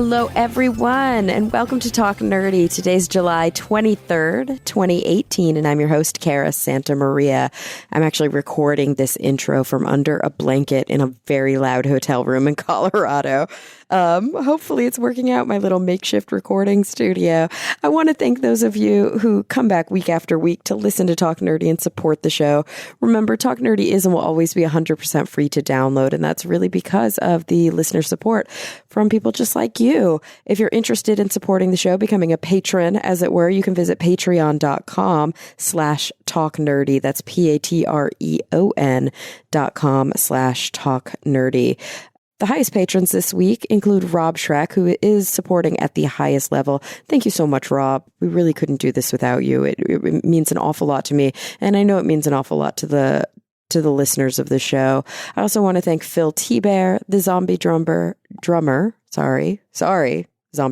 Hello, everyone, and welcome to Talk Nerdy. Today's July 23rd, 2018, and I'm your host, Cara Santa Maria. I'm actually recording this intro from under a blanket in a very loud hotel room in Colorado. Hopefully it's working out, my little makeshift recording studio. I want to thank those of you who come back week after week to listen to Talk Nerdy and support the show. Remember, Talk Nerdy is and will always be 100% free to download, and that's really because of the listener support from people just like you. If you're interested in supporting the show, becoming a patron, as it were, you can visit patreon.com/talknerdy. That's patreon.com/talknerdy. The highest patrons this week include Rob Schreck, who is supporting at the highest level. Thank you so much, Rob. We really couldn't do this without you. It means an awful lot to me, and I know it means an awful lot to the listeners of the show. I also want to thank Phil T-Bear, the zombie drummer. Zombie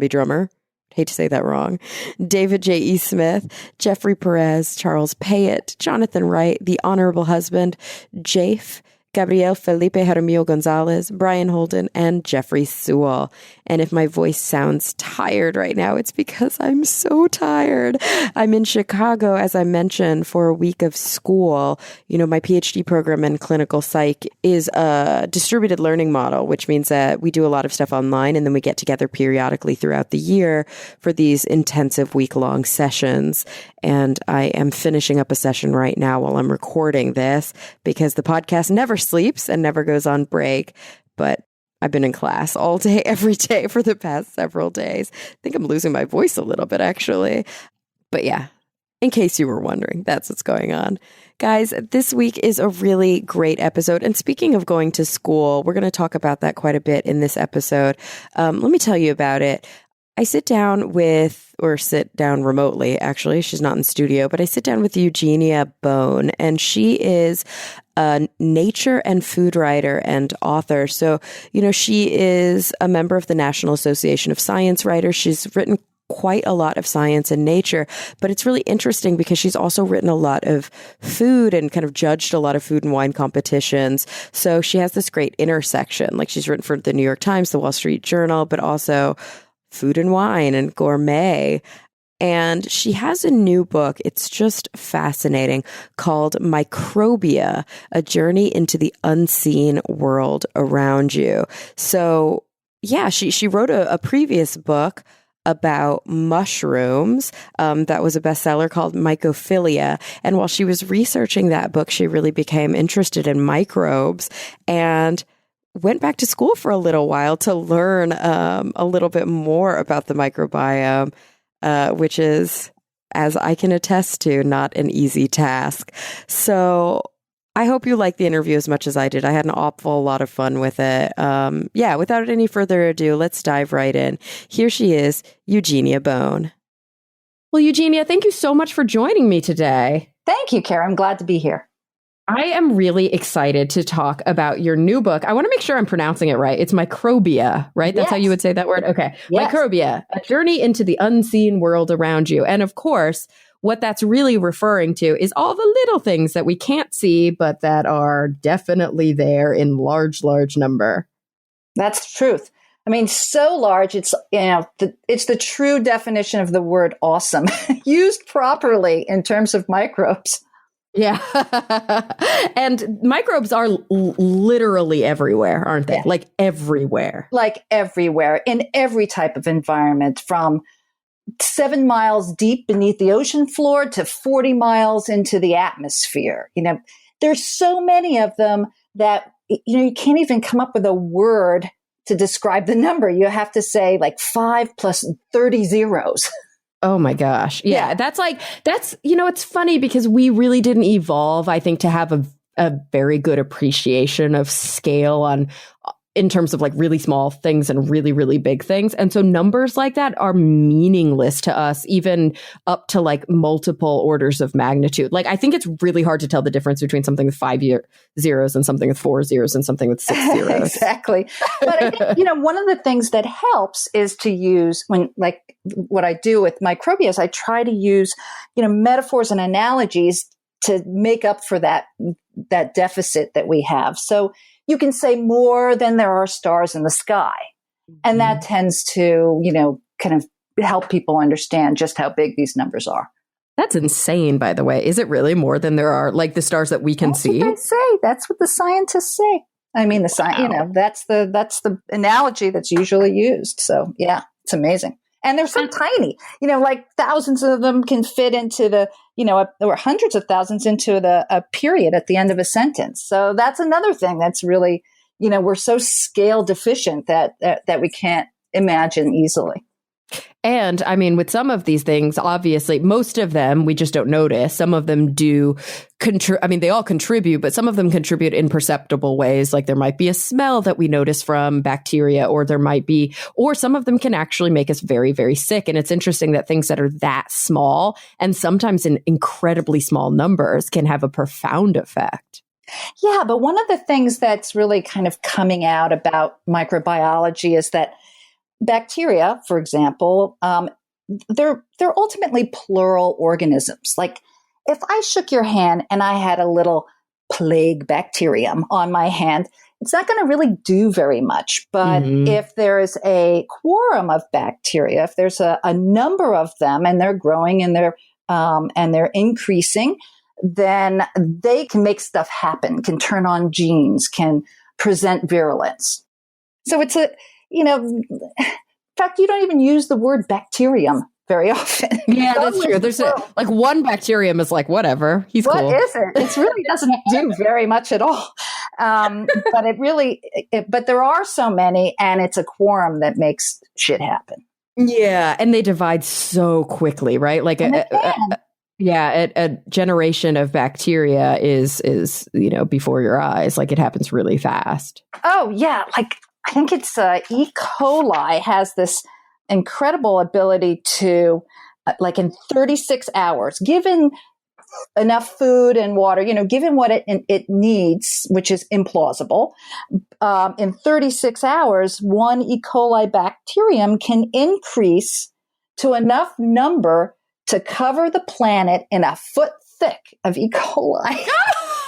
drummer. Hate to say that wrong. David J. E. Smith, Jeffrey Perez, Charles Payette, Jonathan Wright, The Honorable Husband, Jafe, Gabriel Felipe Jaramillo Gonzalez, Brian Holden, and Jeffrey Sewell. And if my voice sounds tired right now, it's because I'm so tired. I'm in Chicago, as I mentioned, for a week of school. You know, my PhD program in clinical psych is a distributed learning model, which means that we do a lot of stuff online, and then we get together periodically throughout the year for these intensive week-long sessions. And I am finishing up a session right now while I'm recording this because the podcast never sleeps and never goes on break. But I've been in class all day, every day for the past several days. I think I'm losing my voice a little bit, actually. But yeah, in case you were wondering, that's what's going on. Guys, this week is a really great episode. And speaking of going to school, we're going to talk about that quite a bit in this episode. Let me tell you about it. I sit down remotely, actually. She's not in studio, but I sit down with Eugenia Bone, and she is a nature and food writer and author. So, you know, she is a member of the National Association of Science Writers. She's written quite a lot of science and nature, but it's really interesting because she's also written a lot of food and kind of judged a lot of food and wine competitions. So she has this great intersection. Like, she's written for the New York Times, the Wall Street Journal, but also food and wine and gourmet. And she has a new book. It's just fascinating, called Microbia, A Journey into the Unseen World Around You. So yeah, she wrote a previous book about mushrooms that was a bestseller called Mycophilia. And while she was researching that book, she really became interested in microbes and went back to school for a little while to learn a little bit more about the microbiome, which is, as I can attest to, not an easy task. So I hope you liked the interview as much as I did. I had an awful lot of fun with it. Yeah, without any further ado, let's dive right in. Here she is, Eugenia Bone. Well, Eugenia, thank you so much for joining me today. Thank you, Cara. I'm glad to be here. I am really excited to talk about your new book. I want to make sure I'm pronouncing it right. It's Microbia, right? That's Yes. how you would say that word? Okay. Yes. Microbia, A Journey into the Unseen World Around You. And of course, what that's really referring to is all the little things that we can't see, but that are definitely there in large, large number. That's the truth. I mean, so large, it's, it's the true definition of the word awesome, used properly in terms of microbes. Yeah. And microbes are literally everywhere, aren't they? Yeah. Like everywhere. Like everywhere, in every type of environment, from 7 miles deep beneath the ocean floor to 40 miles into the atmosphere. You know, there's so many of them that, you can't even come up with a word to describe the number. You have to say like 5 plus 30 zeros. Oh my gosh. Yeah. That's it's funny because we really didn't evolve, I think, to have a very good appreciation of scale in terms of like really small things and really, really big things. And so numbers like that are meaningless to us, even up to like multiple orders of magnitude. Like, I think it's really hard to tell the difference between something with 5 zeros and something with 4 zeros and something with 6 zeros. Exactly. But I think, one of the things that helps is to use, like what I do with Microbia is I try to use, metaphors and analogies to make up for that deficit that we have. So you can say more than there are stars in the sky. And that tends to, kind of help people understand just how big these numbers are. That's insane, by the way. Is it really more than there are, like the stars that we can see? That's what they say. That's what the scientists say. I mean, that's the analogy that's usually used. So yeah, it's amazing. And they're so tiny, like thousands of them can fit into the, or hundreds of thousands into a period at the end of a sentence. So that's another thing that's really, we're so scale deficient that we can't imagine easily. And I mean, with some of these things, obviously, most of them we just don't notice. Some of them do they all contribute, but some of them contribute in perceptible ways. Like there might be a smell that we notice from bacteria, or some of them can actually make us very, very sick. And it's interesting that things that are that small and sometimes in incredibly small numbers can have a profound effect. Yeah, but one of the things that's really kind of coming out about microbiology is that bacteria, for example, they're ultimately plural organisms. Like if I shook your hand and I had a little plague bacterium on my hand, it's not going to really do very much. But if there is a quorum of bacteria, if there's a number of them and they're growing and they're increasing, then they can make stuff happen, can turn on genes, can present virulence. So it's in fact, you don't even use the word bacterium very often. Yeah, that's true. There's like one bacterium is like, whatever. He's cool. What is it? It really doesn't do very much at all. But but there are so many, and it's a quorum that makes shit happen. Yeah. And they divide so quickly, right? Like a generation of bacteria is before your eyes. Like it happens really fast. Oh yeah. Like I think it's E. coli has this incredible ability to, like in 36 hours, given enough food and water, given what it needs, which is implausible, in 36 hours, one E. coli bacterium can increase to enough number to cover the planet in a foot thick of E. coli.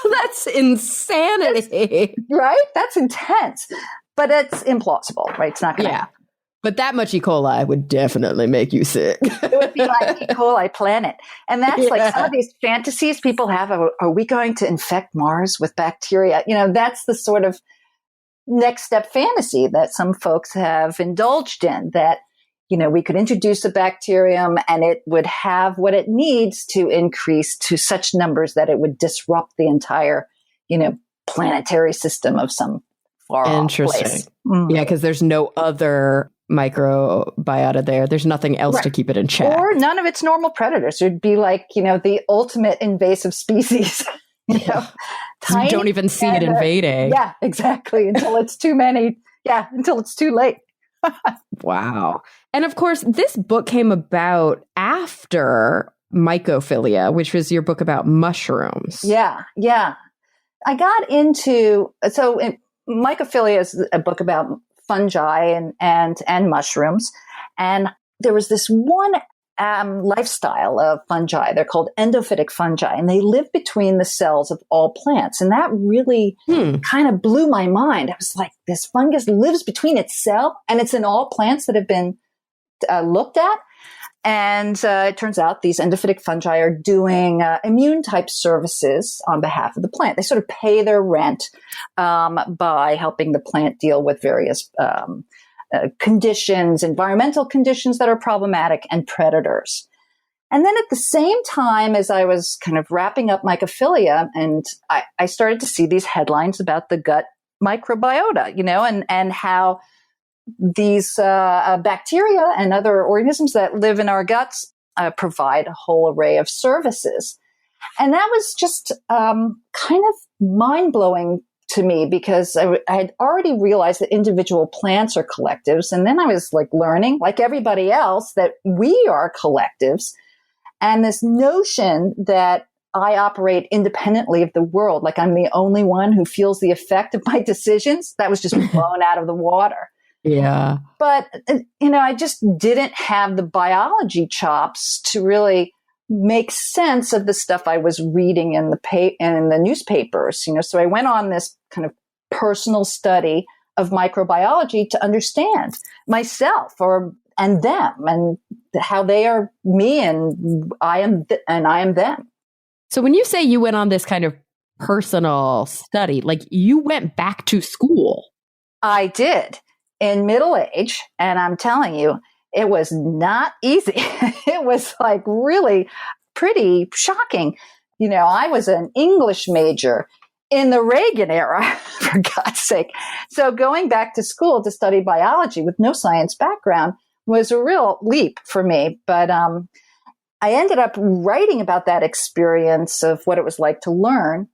That's insanity. Right? That's intense. But it's implausible, right? It's not going to happen. But that much E. coli would definitely make you sick. It would be like E. coli planet. And that's like some of these fantasies people have. Are we going to infect Mars with bacteria? That's the sort of next step fantasy that some folks have indulged in, that, we could introduce a bacterium and it would have what it needs to increase to such numbers that it would disrupt the entire, planetary system of some far off place. Yeah, because there's no other microbiota there. There's nothing else to keep it in check. Or none of its normal predators. It would be like, the ultimate invasive species. You don't even see it invading. Yeah, exactly. Until it's too many. Yeah, until it's too late. Wow. And of course, this book came about after Mycophilia, which was your book about mushrooms. Yeah. I got into, Mycophilia is a book about fungi and mushrooms. And there was this one lifestyle of fungi. They're called endophytic fungi, and they live between the cells of all plants. And that really kind of blew my mind. I was like, this fungus lives between its cell, and it's in all plants that have been looked at. And it turns out these endophytic fungi are doing immune type services on behalf of the plant. They sort of pay their rent by helping the plant deal with various conditions, environmental conditions that are problematic, and predators. And then at the same time as I was kind of wrapping up Mycophilia, and I started to see these headlines about the gut microbiota, and how these bacteria and other organisms that live in our guts provide a whole array of services. And that was just kind of mind-blowing to me, because I had already realized that individual plants are collectives. And then I was like learning, like everybody else, that we are collectives. And this notion that I operate independently of the world, like I'm the only one who feels the effect of my decisions, that was just blown out of the water. Yeah. But, I just didn't have the biology chops to really make sense of the stuff I was reading in the newspapers, so I went on this kind of personal study of microbiology to understand myself and them and how they are me and I am them. So when you say you went on this kind of personal study, like you went back to school. I did in middle age. And I'm telling you, it was not easy. It was like really pretty shocking. You know, I was an English major in the Reagan era, for God's sake. So going back to school to study biology with no science background was a real leap for me. But I ended up writing about that experience of what it was like to learn,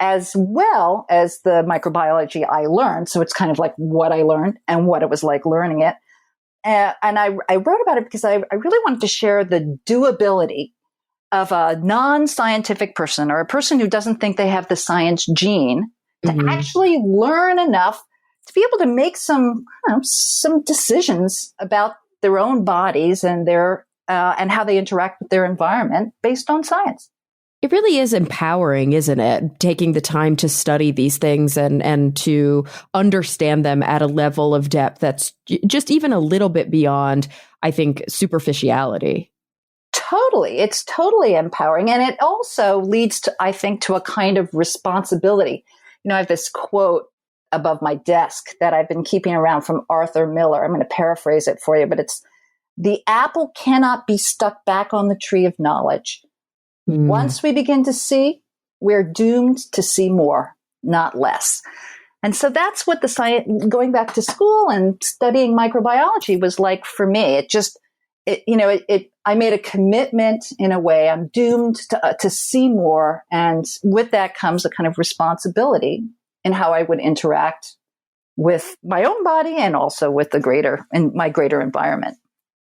as well as the microbiology I learned. So it's kind of like what I learned and what it was like learning it. And I wrote about it because I really wanted to share the doability of a non-scientific person or a person who doesn't think they have the science gene to actually learn enough to be able to make some decisions about their own bodies and their and how they interact with their environment based on science. It really is empowering, isn't it? Taking the time to study these things and to understand them at a level of depth that's just even a little bit beyond, I think, superficiality. Totally. It's totally empowering. And it also leads to, I think, to a kind of responsibility. You know, I have this quote above my desk that I've been keeping around from Arthur Miller. I'm going to paraphrase it for you, but it's, "The apple cannot be stuck back on the tree of knowledge. Once we begin to see, we're doomed to see more, not less." And so that's what the science, going back to school and studying microbiology was like for me. I made a commitment in a way. I'm doomed to see more. And with that comes a kind of responsibility in how I would interact with my own body and also with my greater environment.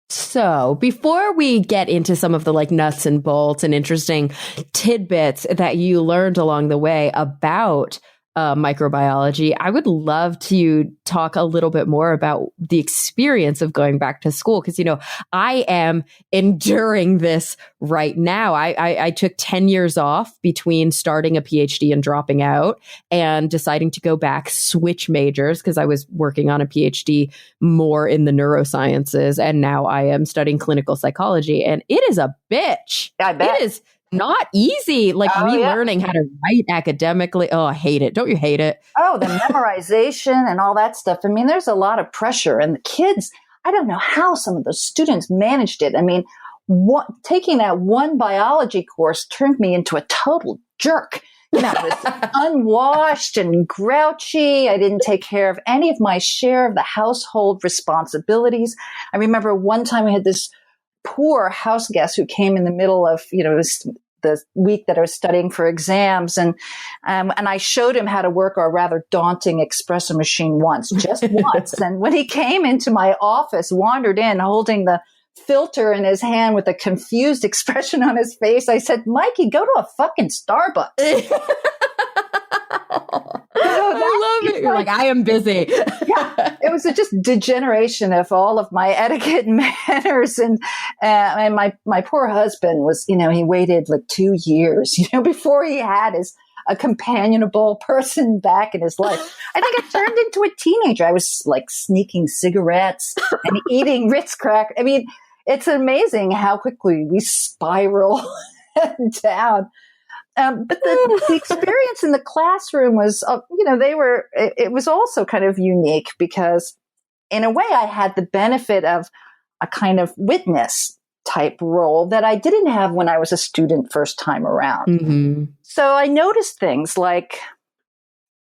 So before we get into some of the like nuts and bolts and interesting tidbits that you learned along the way about microbiology, I would love to talk a little bit more about the experience of going back to school. Because, you know, I am enduring this right now. I took 10 years off between starting a PhD and dropping out and deciding to go back, switch majors because I was working on a PhD more in the neurosciences. And now I am studying clinical psychology. And it is a bitch. I bet. It is not easy, like relearning how to write academically. Oh, I hate it. Don't you hate it? Oh, the memorization and all that stuff. I mean, there's a lot of pressure. And the kids, I don't know how some of those students managed it. I mean, taking that one biology course turned me into a total jerk. You know, I was unwashed and grouchy. I didn't take care of any of my share of the household responsibilities. I remember one time we had this poor house guest who came in the middle of, the week that I was studying for exams. And I showed him how to work our rather daunting espresso machine just once. And when he came into my office, wandered in holding the filter in his hand with a confused expression on his face, I said, "Mikey, go to a fucking Starbucks." I love it. You're like, I am busy. Yeah, it was just degeneration of all of my etiquette and manners. And my poor husband was, he waited like 2 years, before he had a companionable person back in his life. I think I turned into a teenager. I was like sneaking cigarettes and eating Ritz crackers. I mean, it's amazing how quickly we spiral down. But the experience in the classroom was, it was also kind of unique because in a way I had the benefit of a kind of witness type role that I didn't have when I was a student first time around. Mm-hmm. So I noticed things like,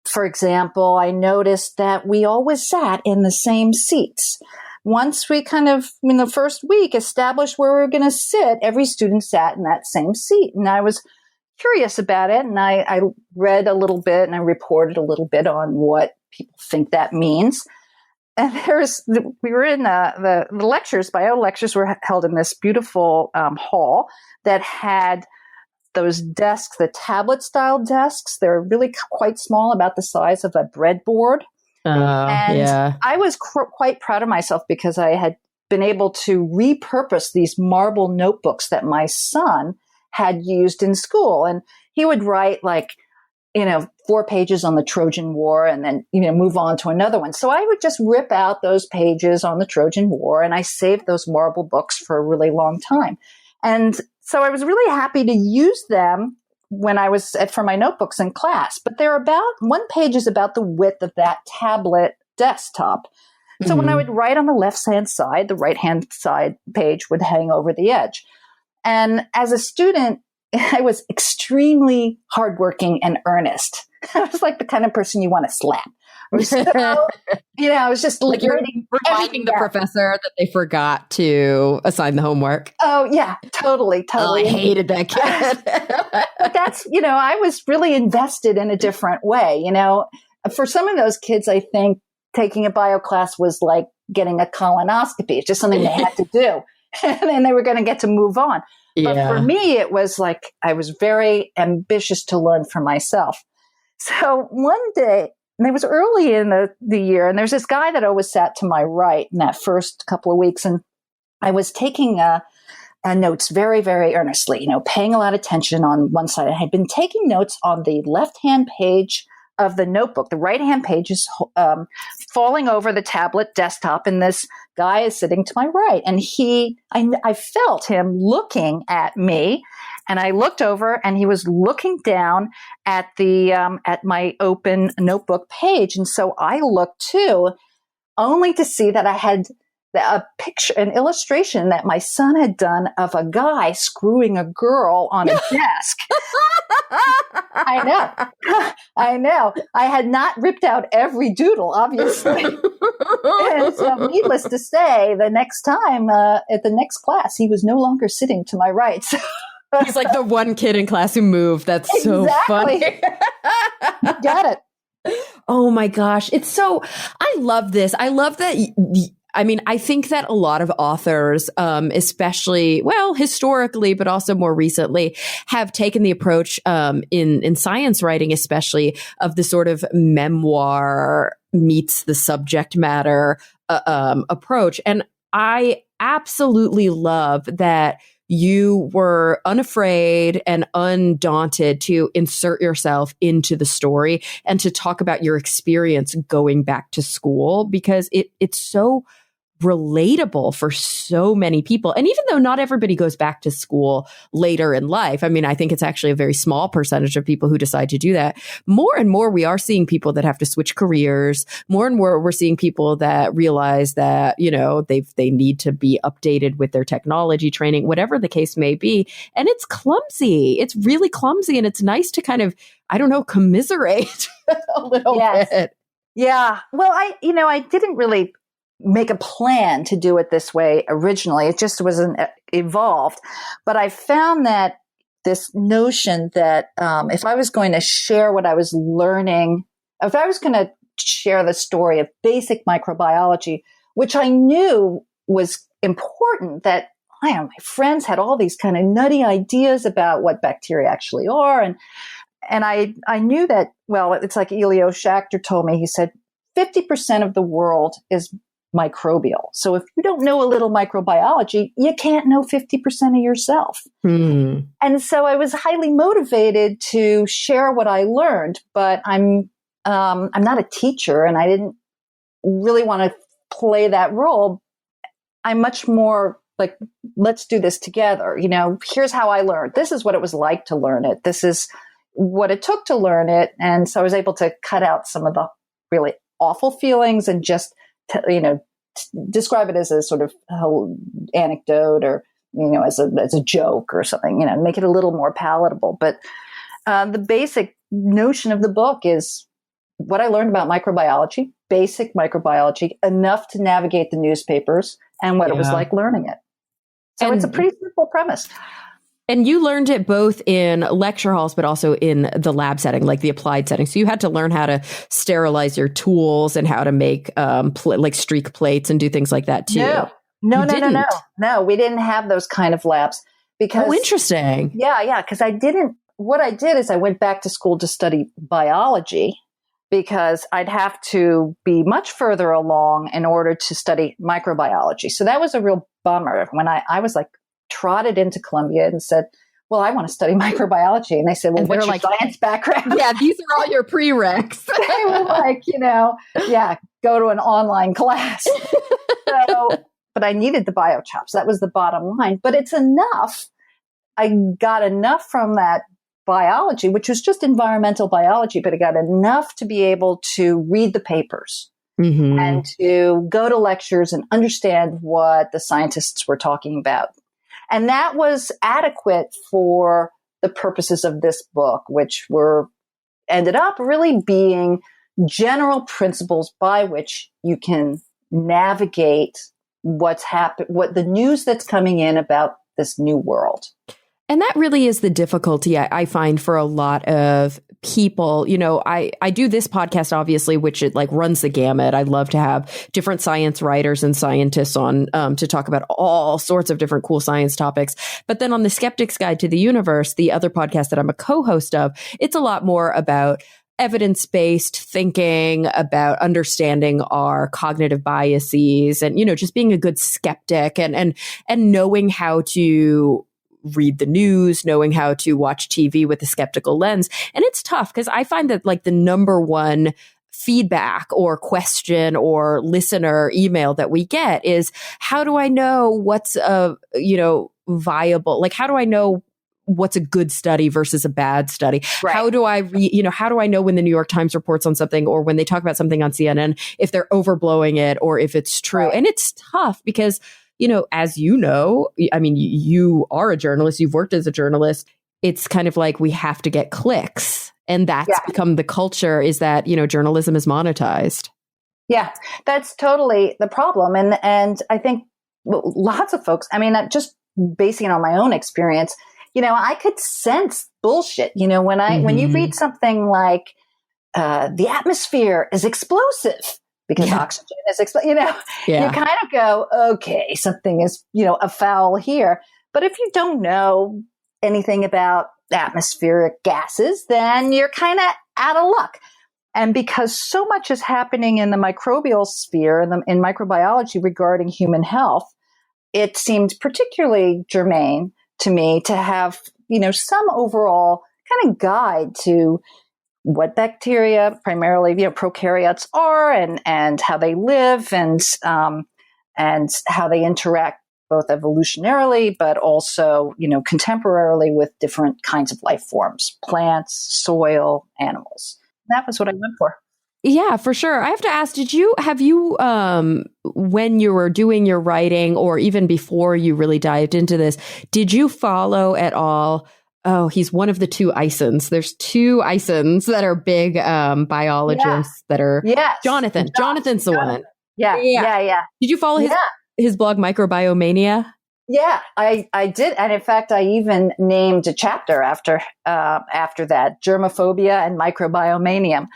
for example, I noticed that we always sat in the same seats. Once we kind of, in the first week, established where we were going to sit, every student sat in that same seat. And I was curious about it. And I read a little bit and I reported a little bit on what people think that means. And we were in the lectures, bio lectures were held in this beautiful hall that had those desks, the tablet style desks. They're really quite small, about the size of a breadboard. And I was quite proud of myself because I had been able to repurpose these marble notebooks that my son had used in school. And he would write like, 4 pages on the Trojan War and then, move on to another one. So I would just rip out those pages on the Trojan War, and I saved those marble books for a really long time. And so I was really happy to use them when I was for my notebooks in class, but one page is about the width of that tablet desktop. So when I would write on the left-hand side, the right-hand side page would hang over the edge. And as a student, I was extremely hardworking and earnest. I was like the kind of person you want to slap. I was I was just like you're reminding the professor that they forgot to assign the homework. Oh yeah, totally. Oh, I hated that kid. But that's, I was really invested in a different way. For some of those kids, I think taking a bio class was like getting a colonoscopy. It's just something they had to do. And then they were going to get to move on. But for me, it was like I was very ambitious to learn for myself. So one day, and it was early in the year, and there's this guy that always sat to my right in that first couple of weeks, and I was taking notes very, very earnestly, paying a lot of attention on one side. I had been taking notes on the left-hand page of the notebook. The right-hand page is falling over the tablet desktop, and this guy is sitting to my right. And I felt him looking at me, and I looked over, and he was looking down at at my open notebook page. And so I looked too, only to see that I had a picture, an illustration that my son had done of a guy screwing a girl on a desk. I know. I had not ripped out every doodle, obviously. And so, needless to say, the next time at the next class, he was no longer sitting to my right. So, he's like the one kid in class who moved. That's so funny. You got it. Oh my gosh. I love this. I love that. I think that a lot of authors, especially, historically, but also more recently, have taken the approach in science writing, especially, of the sort of memoir meets the subject matter approach. And I absolutely love that you were unafraid and undaunted to insert yourself into the story and to talk about your experience going back to school, because it's so relatable for so many people. And even though not everybody goes back to school later in life, I think it's actually a very small percentage of people who decide to do that. More and more, we are seeing people that have to switch careers. More and more, we're seeing people that realize that, they need to be updated with their technology training, whatever the case may be. And it's clumsy. It's really clumsy. And it's nice to kind of, commiserate a little bit. Yeah. Well, I didn't really make a plan to do it this way originally. It just wasn't evolved. But I found that this notion that if I was going to share what I was learning, if I was going to share the story of basic microbiology, which I knew was important, that my friends had all these kind of nutty ideas about what bacteria actually are. And I knew that, it's like Elio Schachter told me. He said, 50% of the world is microbial. So if you don't know a little microbiology, you can't know 50% of yourself. And so I was highly motivated to share what I learned, but I'm not a teacher, and I didn't really want to play that role. I'm much more like, let's do this together. Here's how I learned. This is what it was like to learn it. This is what it took to learn it. And so I was able to cut out some of the really awful feelings and just describe it as a sort of anecdote or, as a joke or something, make it a little more palatable. But the basic notion of the book is what I learned about microbiology, basic microbiology, enough to navigate the newspapers, and what it was like learning it. So it's a pretty simple premise. And you learned it both in lecture halls, but also in the lab setting, like the applied setting. So you had to learn how to sterilize your tools and how to make like streak plates and do things like that too. No, we didn't have those kind of labs because. Oh, interesting. Yeah. Because what I did is I went back to school to study biology, because I'd have to be much further along in order to study microbiology. So that was a real bummer when I was like, trotted into Columbia and said, well, I want to study microbiology. And they said, well, and what's your science background? Yeah, these are all your prereqs. They were like, yeah, go to an online class. So, but I needed the bio chops. That was the bottom line. But it's enough. I got enough from that biology, which was just environmental biology, but I got enough to be able to read the papers and to go to lectures and understand what the scientists were talking about. And that was adequate for the purposes of this book, which ended up really being general principles by which you can navigate what the news that's coming in about this new world. And that really is the difficulty I find for a lot of people. I do this podcast, obviously, which it like runs the gamut. I love to have different science writers and scientists on to talk about all sorts of different cool science topics. But then on the Skeptic's Guide to the Universe, the other podcast that I'm a co-host of, it's a lot more about evidence-based thinking, about understanding our cognitive biases and, just being a good skeptic and knowing how to read the news, knowing how to watch TV with a skeptical lens. And it's tough because I find that like the number one feedback or question or listener email that we get is, how do I know what's viable? Like, how do I know what's a good study versus a bad study? Right. How do I how do I know when the New York Times reports on something or when they talk about something on CNN, if they're overblowing it or if it's true? Right. And it's tough because as I mean, you are a journalist, you've worked as a journalist. It's kind of like we have to get clicks. And that's become the culture, is that, journalism is monetized. Yeah, that's totally the problem. And I think lots of folks, I mean, just basing it on my own experience, I could sense bullshit. When you read something like the atmosphere is explosive, because oxygen is, you kind of go, okay, something is, afoul here. But if you don't know anything about atmospheric gases, then you're kind of out of luck. And because so much is happening in the microbial sphere and in microbiology regarding human health, it seemed particularly germane to me to have, some overall kind of guide to what bacteria, primarily, prokaryotes are and how they live and how they interact both evolutionarily, but also, contemporarily with different kinds of life forms, plants, soil, animals. That was what I went for. Yeah, for sure. I have to ask, have you, when you were doing your writing or even before you really dived into this, did you follow at all? Oh, he's one of the two Isons. There's two Isons that are big biologists that are Jonathan. Jonathan's the one. Yeah. Did you follow his blog, Microbiomania? Yeah, I did. And in fact, I even named a chapter after that, Germophobia and Microbiomania.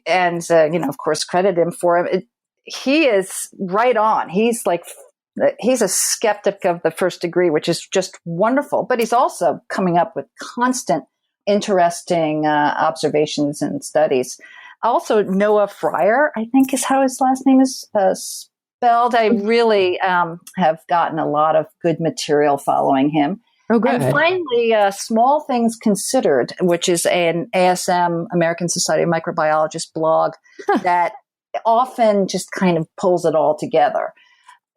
And, of course, credit him for it. He is right on. He's a skeptic of the first degree, which is just wonderful. But he's also coming up with constant, interesting observations and studies. Also, Noah Fryer, I think is how his last name is spelled. I really have gotten a lot of good material following him. Oh, good. And finally, Small Things Considered, which is an ASM, American Society of Microbiologists blog that often just kind of pulls it all together.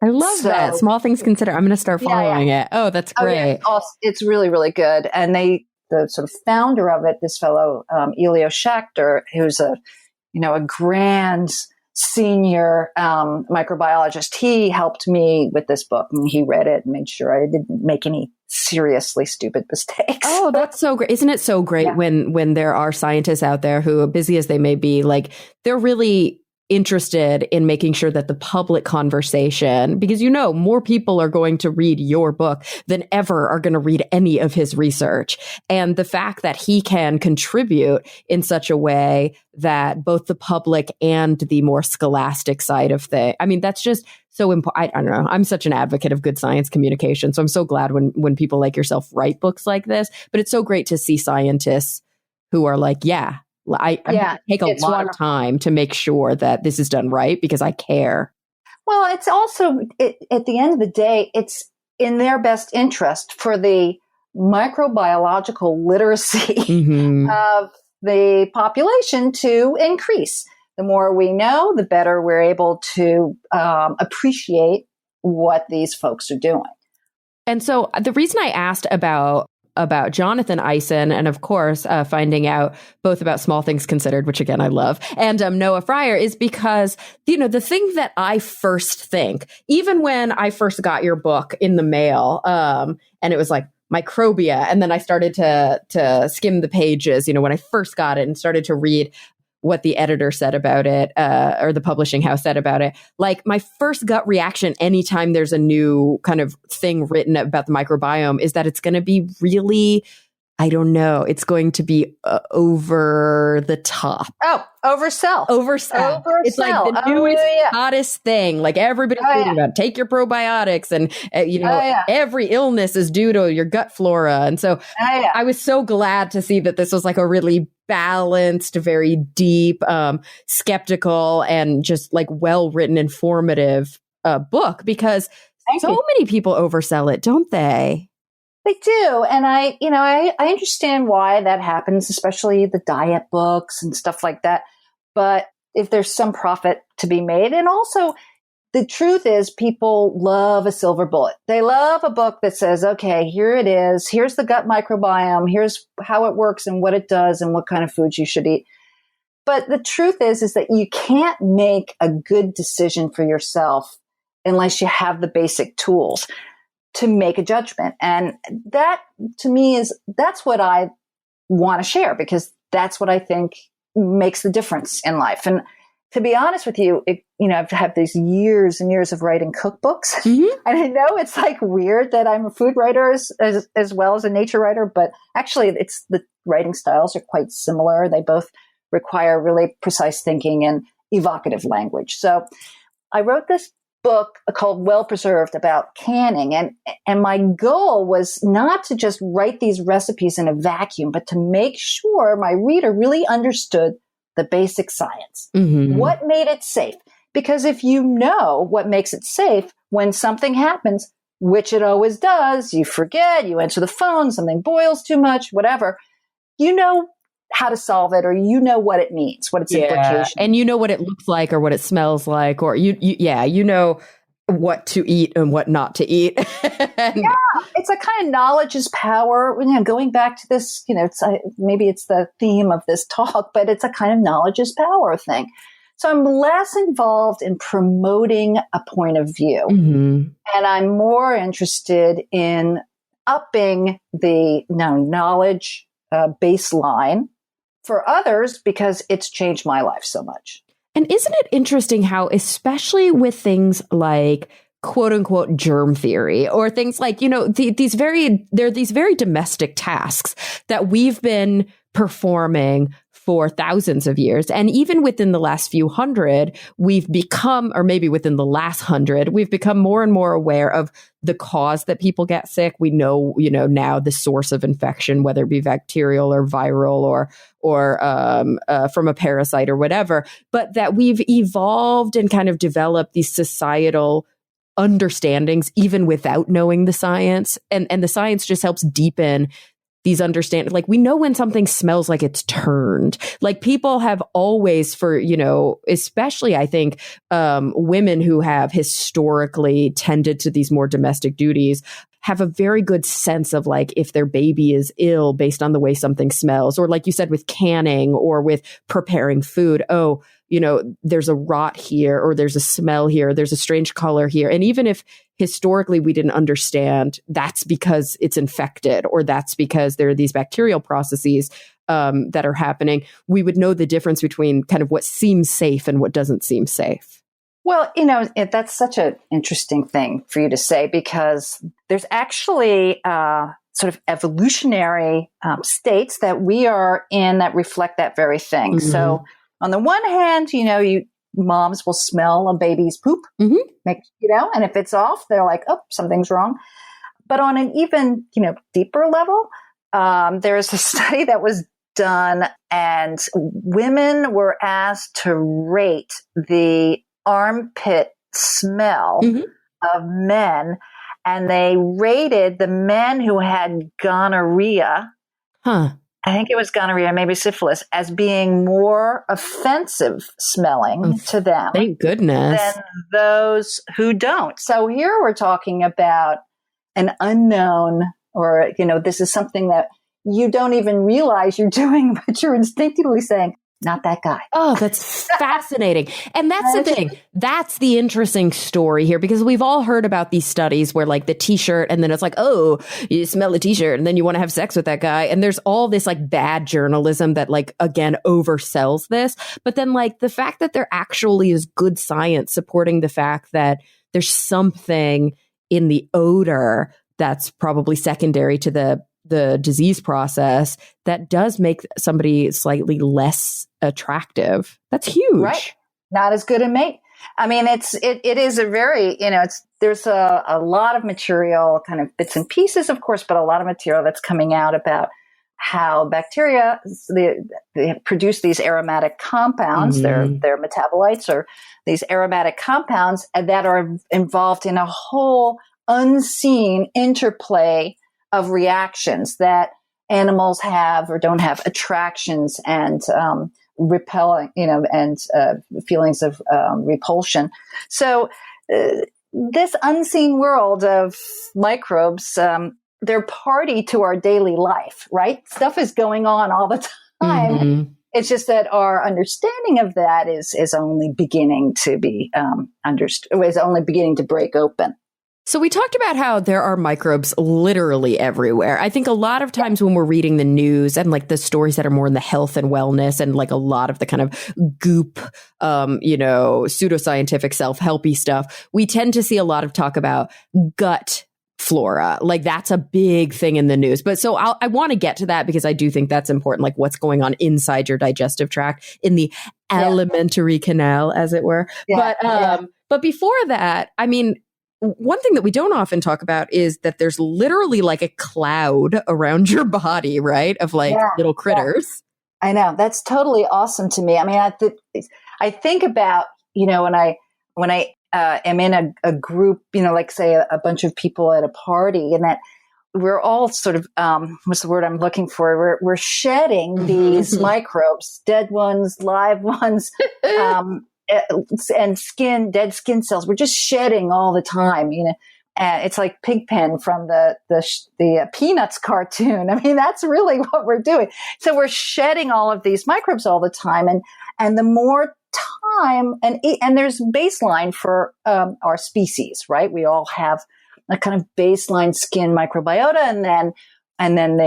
I love that. Small Things Considered. I'm going to start following it. Oh, that's great. It's really, really good. And the sort of founder of it, this fellow, Elio Schachter, who's a grand senior microbiologist, he helped me with this book and he read it and made sure I didn't make any seriously stupid mistakes. Oh, that's so great. Isn't it so great when there are scientists out there who, busy as they may be, like they're really interested in making sure that the public conversation, because more people are going to read your book than ever are going to read any of his research. And the fact that he can contribute in such a way that both the public and the more scholastic side of things, I mean, that's just so important. I don't know. I'm such an advocate of good science communication. So I'm so glad when people like yourself write books like this, but it's so great to see scientists who are like, I take a lot of time to make sure that this is done right because I care. Well, it's also, at the end of the day, it's in their best interest for the microbiological literacy of the population to increase. The more we know, the better we're able to appreciate what these folks are doing. And so the reason I asked about Jonathan Eisen and, of course, finding out both about Small Things Considered, which, again, I love, and Noah Fryer is because, the thing that I first think, even when I first got your book in the mail, and it was like Microbia, and then I started to skim the pages, when I first got it and started to read what the editor said about it, or the publishing house said about it. Like, my first gut reaction anytime there's a new kind of thing written about the microbiome is that it's going to be really, I don't know, it's going to be over the top. Oh, oversell. It's like the newest, hottest thing. Like, everybody's reading about, take your probiotics, and every illness is due to your gut flora. And so I was so glad to see that this was like a really balanced, very deep, skeptical, and just like well-written, informative book, because many people oversell it, don't they? They do. And I understand why that happens, especially the diet books and stuff like that. But if there's some profit to be made, and also the truth is people love a silver bullet. They love a book that says, okay, here it is. Here's the gut microbiome. Here's how it works and what it does and what kind of foods you should eat. But the truth is that you can't make a good decision for yourself unless you have the basic tools to make a judgment. And that, to me, that's what I want to share, because that's what I think makes the difference in life. And to be honest with you, I've had these years and years of writing cookbooks. And I know it's like weird that I'm a food writer as well as a nature writer, but actually it's the writing styles are quite similar. They both require really precise thinking and evocative language. So I wrote this book called Well Preserved about canning. And my goal was not to just write these recipes in a vacuum, but to make sure my reader really understood the basic science. What made it safe? Because if you know what makes it safe, when something happens, which it always does, you forget, you answer the phone, something boils too much, whatever, you know how to solve it, or you know what it means, what its implication. And you know what it looks like or what it smells like, or you know what to eat and what not to eat. It's a kind of knowledge is power. Going back to this, maybe it's the theme of this talk, but it's a kind of knowledge is power thing. So I'm less involved in promoting a point of view, and I'm more interested in upping the knowledge baseline for others, because it's changed my life so much. And isn't it interesting how, especially with things like quote unquote germ theory, or things like, these very domestic tasks that we've been performing for thousands of years. And even within the last few hundred, we've become, or maybe within the last 100, we've become more and more aware of the cause that people get sick. We know, now the source of infection, whether it be bacterial or viral or from a parasite or whatever, but that we've evolved and kind of developed these societal understandings even without knowing the science. And the science just helps deepen these understandings. Like, we know when something smells like it's turned. Like, people have always, for, especially I think women who have historically tended to these more domestic duties, have a very good sense of, like, if their baby is ill based on the way something smells, or like you said, with canning or with preparing food. Oh, there's a rot here, or there's a smell here, there's a strange color here. And even if historically we didn't understand, that's because it's infected, or that's because there are these bacterial processes that are happening, we would know the difference between kind of what seems safe and what doesn't seem safe. Well, that's such an interesting thing for you to say, because there's actually sort of evolutionary states that we are in that reflect that very thing. So on the one hand, moms will smell a baby's poop, and if it's off, they're like, oh, something's wrong. But on an even, deeper level, there's a study that was done, and women were asked to rate the armpit smell of men. and they rated the men who had gonorrhea. Huh. I think it was gonorrhea, maybe syphilis, as being more offensive smelling to them Thank goodness. than those who don't. So here we're talking about an unknown, or, this is something that you don't even realize you're doing, but you're instinctively saying, not that guy. Oh, that's fascinating. And that's the thing. That's the interesting story here, because we've all heard about these studies where like the t-shirt, and then it's like, oh, you smell the t-shirt and then you want to have sex with that guy. And there's all this like bad journalism that like, again, oversells this. But then like the fact that there actually is good science supporting the fact that there's something in the odor that's probably secondary to the disease process that does make somebody slightly less attractive. That's huge. Right. Not as good a mate. I mean, it is a very, there's a lot of material, kind of bits and pieces, of course, but a lot of material that's coming out about how bacteria, they produce these aromatic compounds. Mm-hmm. Their metabolites are these aromatic compounds that are involved in a whole unseen interplay of reactions that animals have or don't have, attractions and repelling, and feelings of repulsion. So this unseen world of microbes, they're party to our daily life, right? Stuff is going on all the time. Mm-hmm. It's just that our understanding of that is only beginning to be is only beginning to break open. So we talked about how there are microbes literally everywhere. I think a lot of times when we're reading the news and like the stories that are more in the health and wellness and like a lot of the kind of goop, pseudoscientific self-helpy stuff, we tend to see a lot of talk about gut flora. Like that's a big thing in the news. But so I want to get to that because I do think that's important, like what's going on inside your digestive tract in the alimentary canal, as it were. Yeah. But before that, I mean, one thing that we don't often talk about is that there's literally like a cloud around your body, right? Of like little critters. I know. That's totally awesome to me. I mean, I think about, when I am in a group, like say a bunch of people at a party, and that we're all sort of, what's the word I'm looking for? We're shedding these microbes, dead ones, live ones, and dead skin cells. We're just shedding all the time, and it's like Pigpen from the Peanuts cartoon. I mean, that's really what we're doing. So we're shedding all of these microbes all the time. And the more time, and there's baseline for, our species, right? We all have a kind of baseline skin microbiota, and then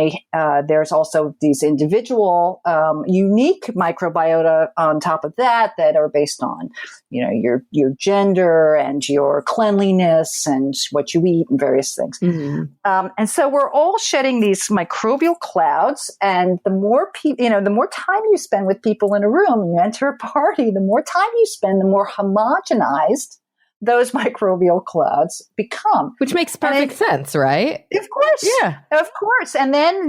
there's also these individual, unique microbiota on top of that are based on, your gender and your cleanliness and what you eat and various things. Mm-hmm. And so we're all shedding these microbial clouds. And the more the more time you spend with people in a room, you enter a party, the more time you spend, the more homogenized those microbial clouds become. Which makes perfect sense, right? Of course. Yeah. Of course. And then,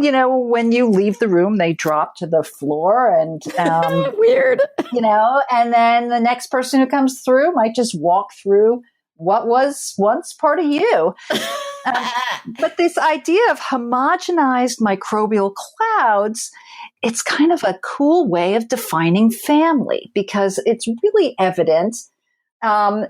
when you leave the room, they drop to the floor and, weird, and then the next person who comes through might just walk through what was once part of you. But this idea of homogenized microbial clouds, it's kind of a cool way of defining family because it's really evident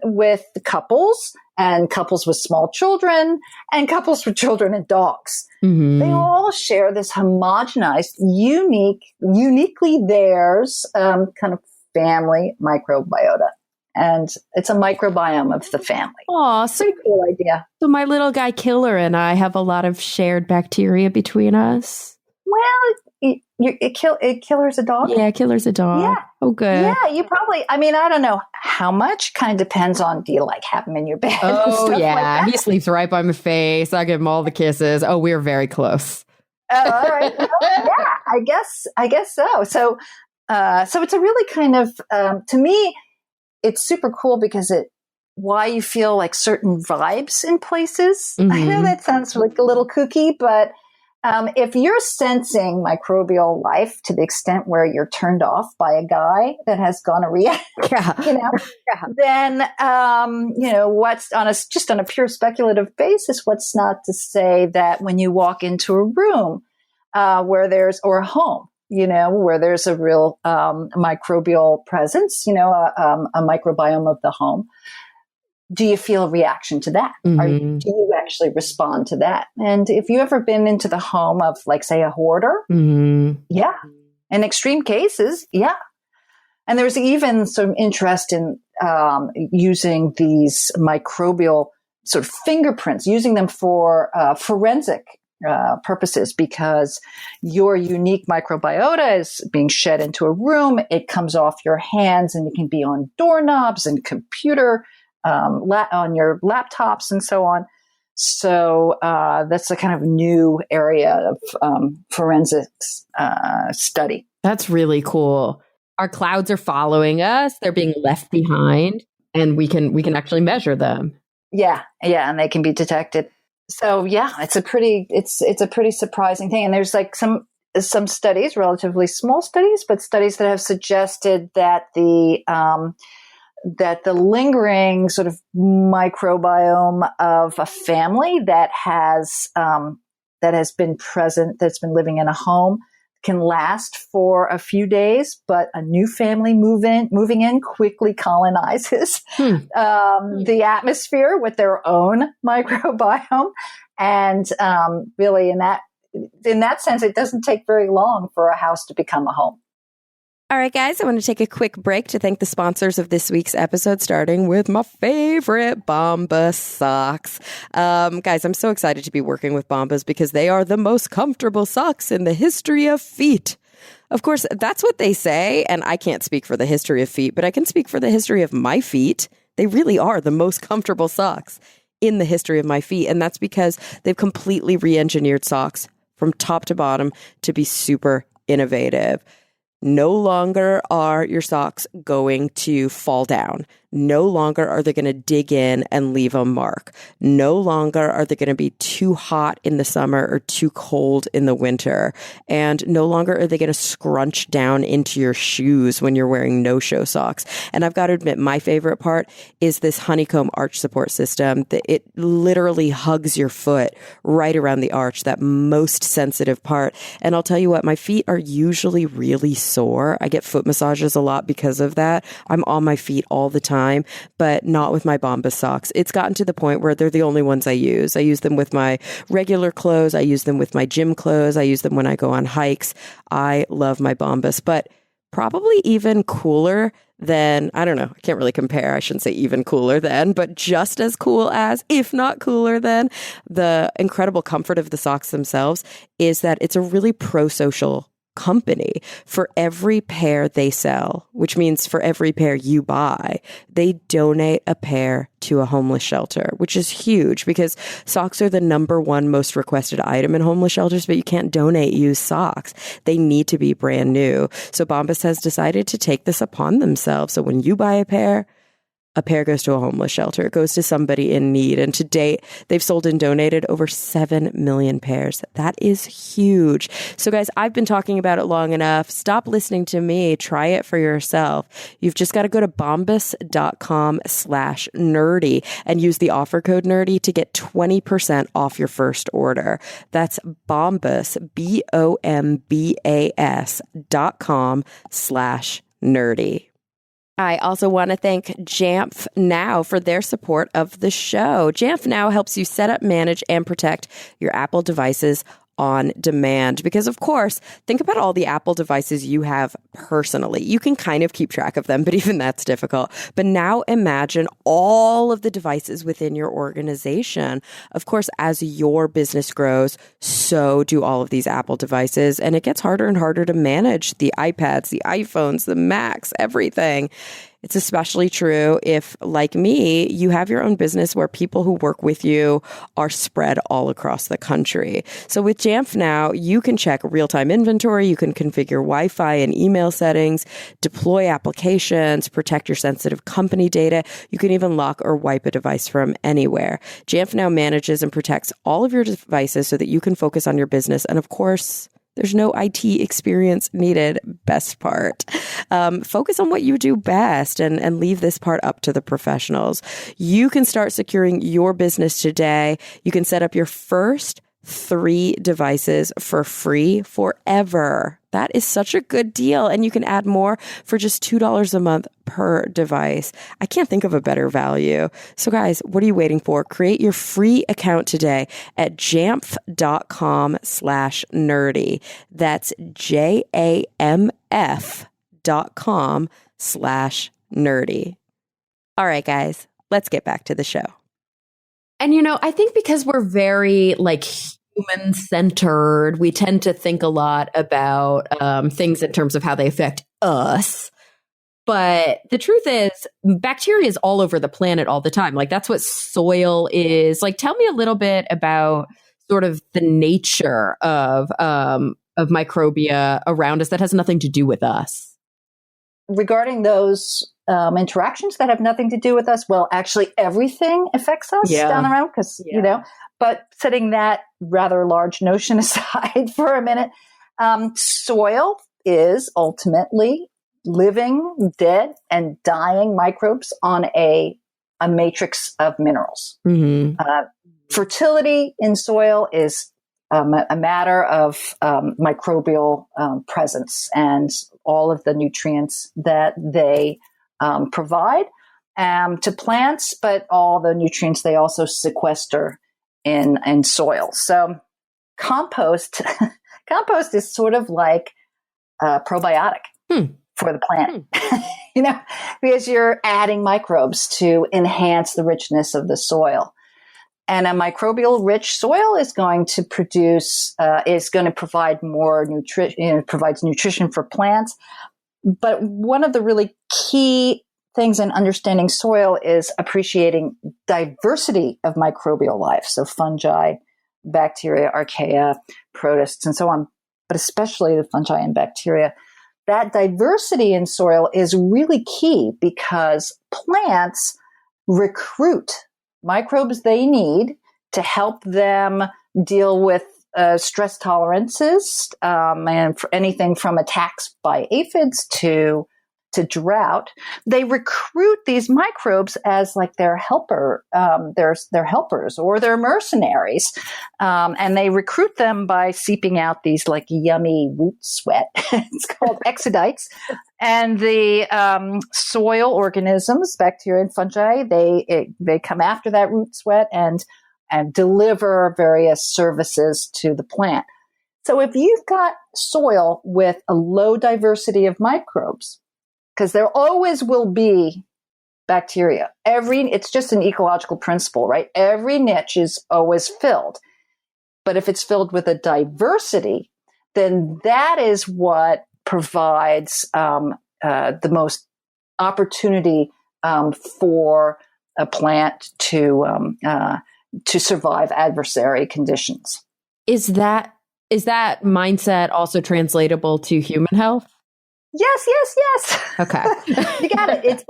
with couples and couples with small children and couples with children and dogs. Mm-hmm. They all share this homogenized, uniquely theirs kind of family microbiota. And it's a microbiome of the family. Aw, so pretty cool idea. So my little guy Killer and I have a lot of shared bacteria between us. Well, Killer's a dog? Yeah, Killer's a dog. Yeah. Oh, good. Yeah, you probably, I don't know how much, kind of depends on, do you have him in your bed? Oh, yeah. Like he sleeps right by my face. I give him all the kisses. Oh, we're very close. Oh, all right. Well, yeah, I guess so. So it's a really kind of, to me, it's super cool because why you feel like certain vibes in places. Mm-hmm. I know that sounds like a little kooky, but If you're sensing microbial life to the extent where you're turned off by a guy that has gonorrhea, then what's just on a pure speculative basis, what's not to say that when you walk into a room or a home, where there's a real microbial presence, a microbiome of the home. Do you feel a reaction to that? Mm-hmm. Do you actually respond to that? And if you ever been into the home of, like, say, a hoarder, yeah. In extreme cases, yeah. And there's even some interest in using these microbial sort of fingerprints, using them for forensic purposes, because your unique microbiota is being shed into a room. It comes off your hands, and it can be on doorknobs and computer on your laptops and so on. So that's a kind of new area of forensics study. That's really cool. Our clouds are following us. They're being left behind, and we can actually measure them. Yeah, and they can be detected. So yeah, it's a pretty surprising thing. And there's like some studies, relatively small studies, but studies that have suggested that the lingering sort of microbiome of a family that has been present, that's been living in a home, can last for a few days, but a new family moving in quickly colonizes the atmosphere with their own microbiome. And really, in that sense, it doesn't take very long for a house to become a home. All right, guys, I want to take a quick break to thank the sponsors of this week's episode, starting with my favorite Bombas socks. Guys, I'm so excited to be working with Bombas because they are the most comfortable socks in the history of feet. Of course, that's what they say, and I can't speak for the history of feet, but I can speak for the history of my feet. They really are the most comfortable socks in the history of my feet, and that's because they've completely re-engineered socks from top to bottom to be super innovative. No longer are your socks going to fall down. No longer are they going to dig in and leave a mark. No longer are they going to be too hot in the summer or too cold in the winter. And no longer are they going to scrunch down into your shoes when you're wearing no-show socks. And I've got to admit, my favorite part is this honeycomb arch support system. It literally hugs your foot right around the arch, that most sensitive part. And I'll tell you what, my feet are usually really sore. I get foot massages a lot because of that. I'm on my feet all the time, but not with my Bombas socks. It's gotten to the point where they're the only ones I use. I use them with my regular clothes. I use them with my gym clothes. I use them when I go on hikes. I love my Bombas, but probably even cooler than, I don't know, I can't really compare. I shouldn't say even cooler than, but just as cool as, if not cooler than, the incredible comfort of the socks themselves is that it's a really pro-social company. For every pair they sell, which means for every pair you buy, they donate a pair to a homeless shelter, which is huge because socks are the number one most requested item in homeless shelters, but you can't donate used socks. They need to be brand new. So Bombas has decided to take this upon themselves. So when you buy a pair goes to a homeless shelter. It goes to somebody in need. And to date, they've sold and donated over 7 million pairs. That is huge. So guys, I've been talking about it long enough. Stop listening to me. Try it for yourself. You've just got to go to bombas.com/nerdy and use the offer code nerdy to get 20% off your first order. That's Bombas, BOMBAS.com/nerdy. I also want to thank Jamf Now for their support of the show. Jamf Now helps you set up, manage, and protect your Apple devices on demand. Because, of course, think about all the Apple devices you have personally. You can kind of keep track of them, but even that's difficult. But now imagine all of the devices within your organization. Of course, as your business grows, so do all of these Apple devices. And it gets harder and harder to manage the iPads, the iPhones, the Macs, everything. It's especially true if, like me, you have your own business where people who work with you are spread all across the country. So with Jamf now, you can check real-time inventory, you can configure Wi-Fi and email settings, deploy applications, protect your sensitive company data. You can even lock or wipe a device from anywhere. Jamf now manages and protects all of your devices so that you can focus on your business. And of course, there's no IT experience needed. Best part. Focus on what you do best and leave this part up to the professionals. You can start securing your business today. You can set up your first 3 devices for free forever. That is such a good deal. And you can add more for just $2 a month per device. I can't think of a better value. So guys, what are you waiting for? Create your free account today at jamf.com/nerdy. That's JAMF.com/nerdy. All right, guys, let's get back to the show. And, I think because we're very human centered, we tend to think a lot about things in terms of how they affect us. But the truth is, bacteria is all over the planet all the time. That's what soil is. Tell me a little bit about sort of the nature of microbia around us that has nothing to do with us. Regarding those interactions that have nothing to do with us, well, actually everything affects us down the road because, but setting that rather large notion aside for a minute, soil is ultimately living, dead, and dying microbes on a matrix of minerals. Mm-hmm. Fertility in soil is a matter of microbial presence and all of the nutrients that they provide to plants, but all the nutrients they also sequester in soil. So compost is sort of like a probiotic for the plant, because you're adding microbes to enhance the richness of the soil. And a microbial rich soil is going to provide more nutrition, provides nutrition for plants. But one of the really key things in understanding soil is appreciating diversity of microbial life. So fungi, bacteria, archaea, protists, and so on, but especially the fungi and bacteria. That diversity in soil is really key because plants recruit microbes they need to help them deal with stress tolerances and for anything from attacks by aphids to drought. They recruit these microbes as their helper, their helpers or their mercenaries, and they recruit them by seeping out these yummy root sweat. It's called exudates. And the soil organisms, bacteria and fungi, they come after that root sweat and deliver various services to the plant. So if you've got soil with a low diversity of microbes, because there always will be bacteria. It's just an ecological principle, right? Every niche is always filled. But if it's filled with a diversity, then that is what provides the most opportunity for a plant to survive adversary conditions. Is that mindset also translatable to human health? Yes. Okay. You got it. It's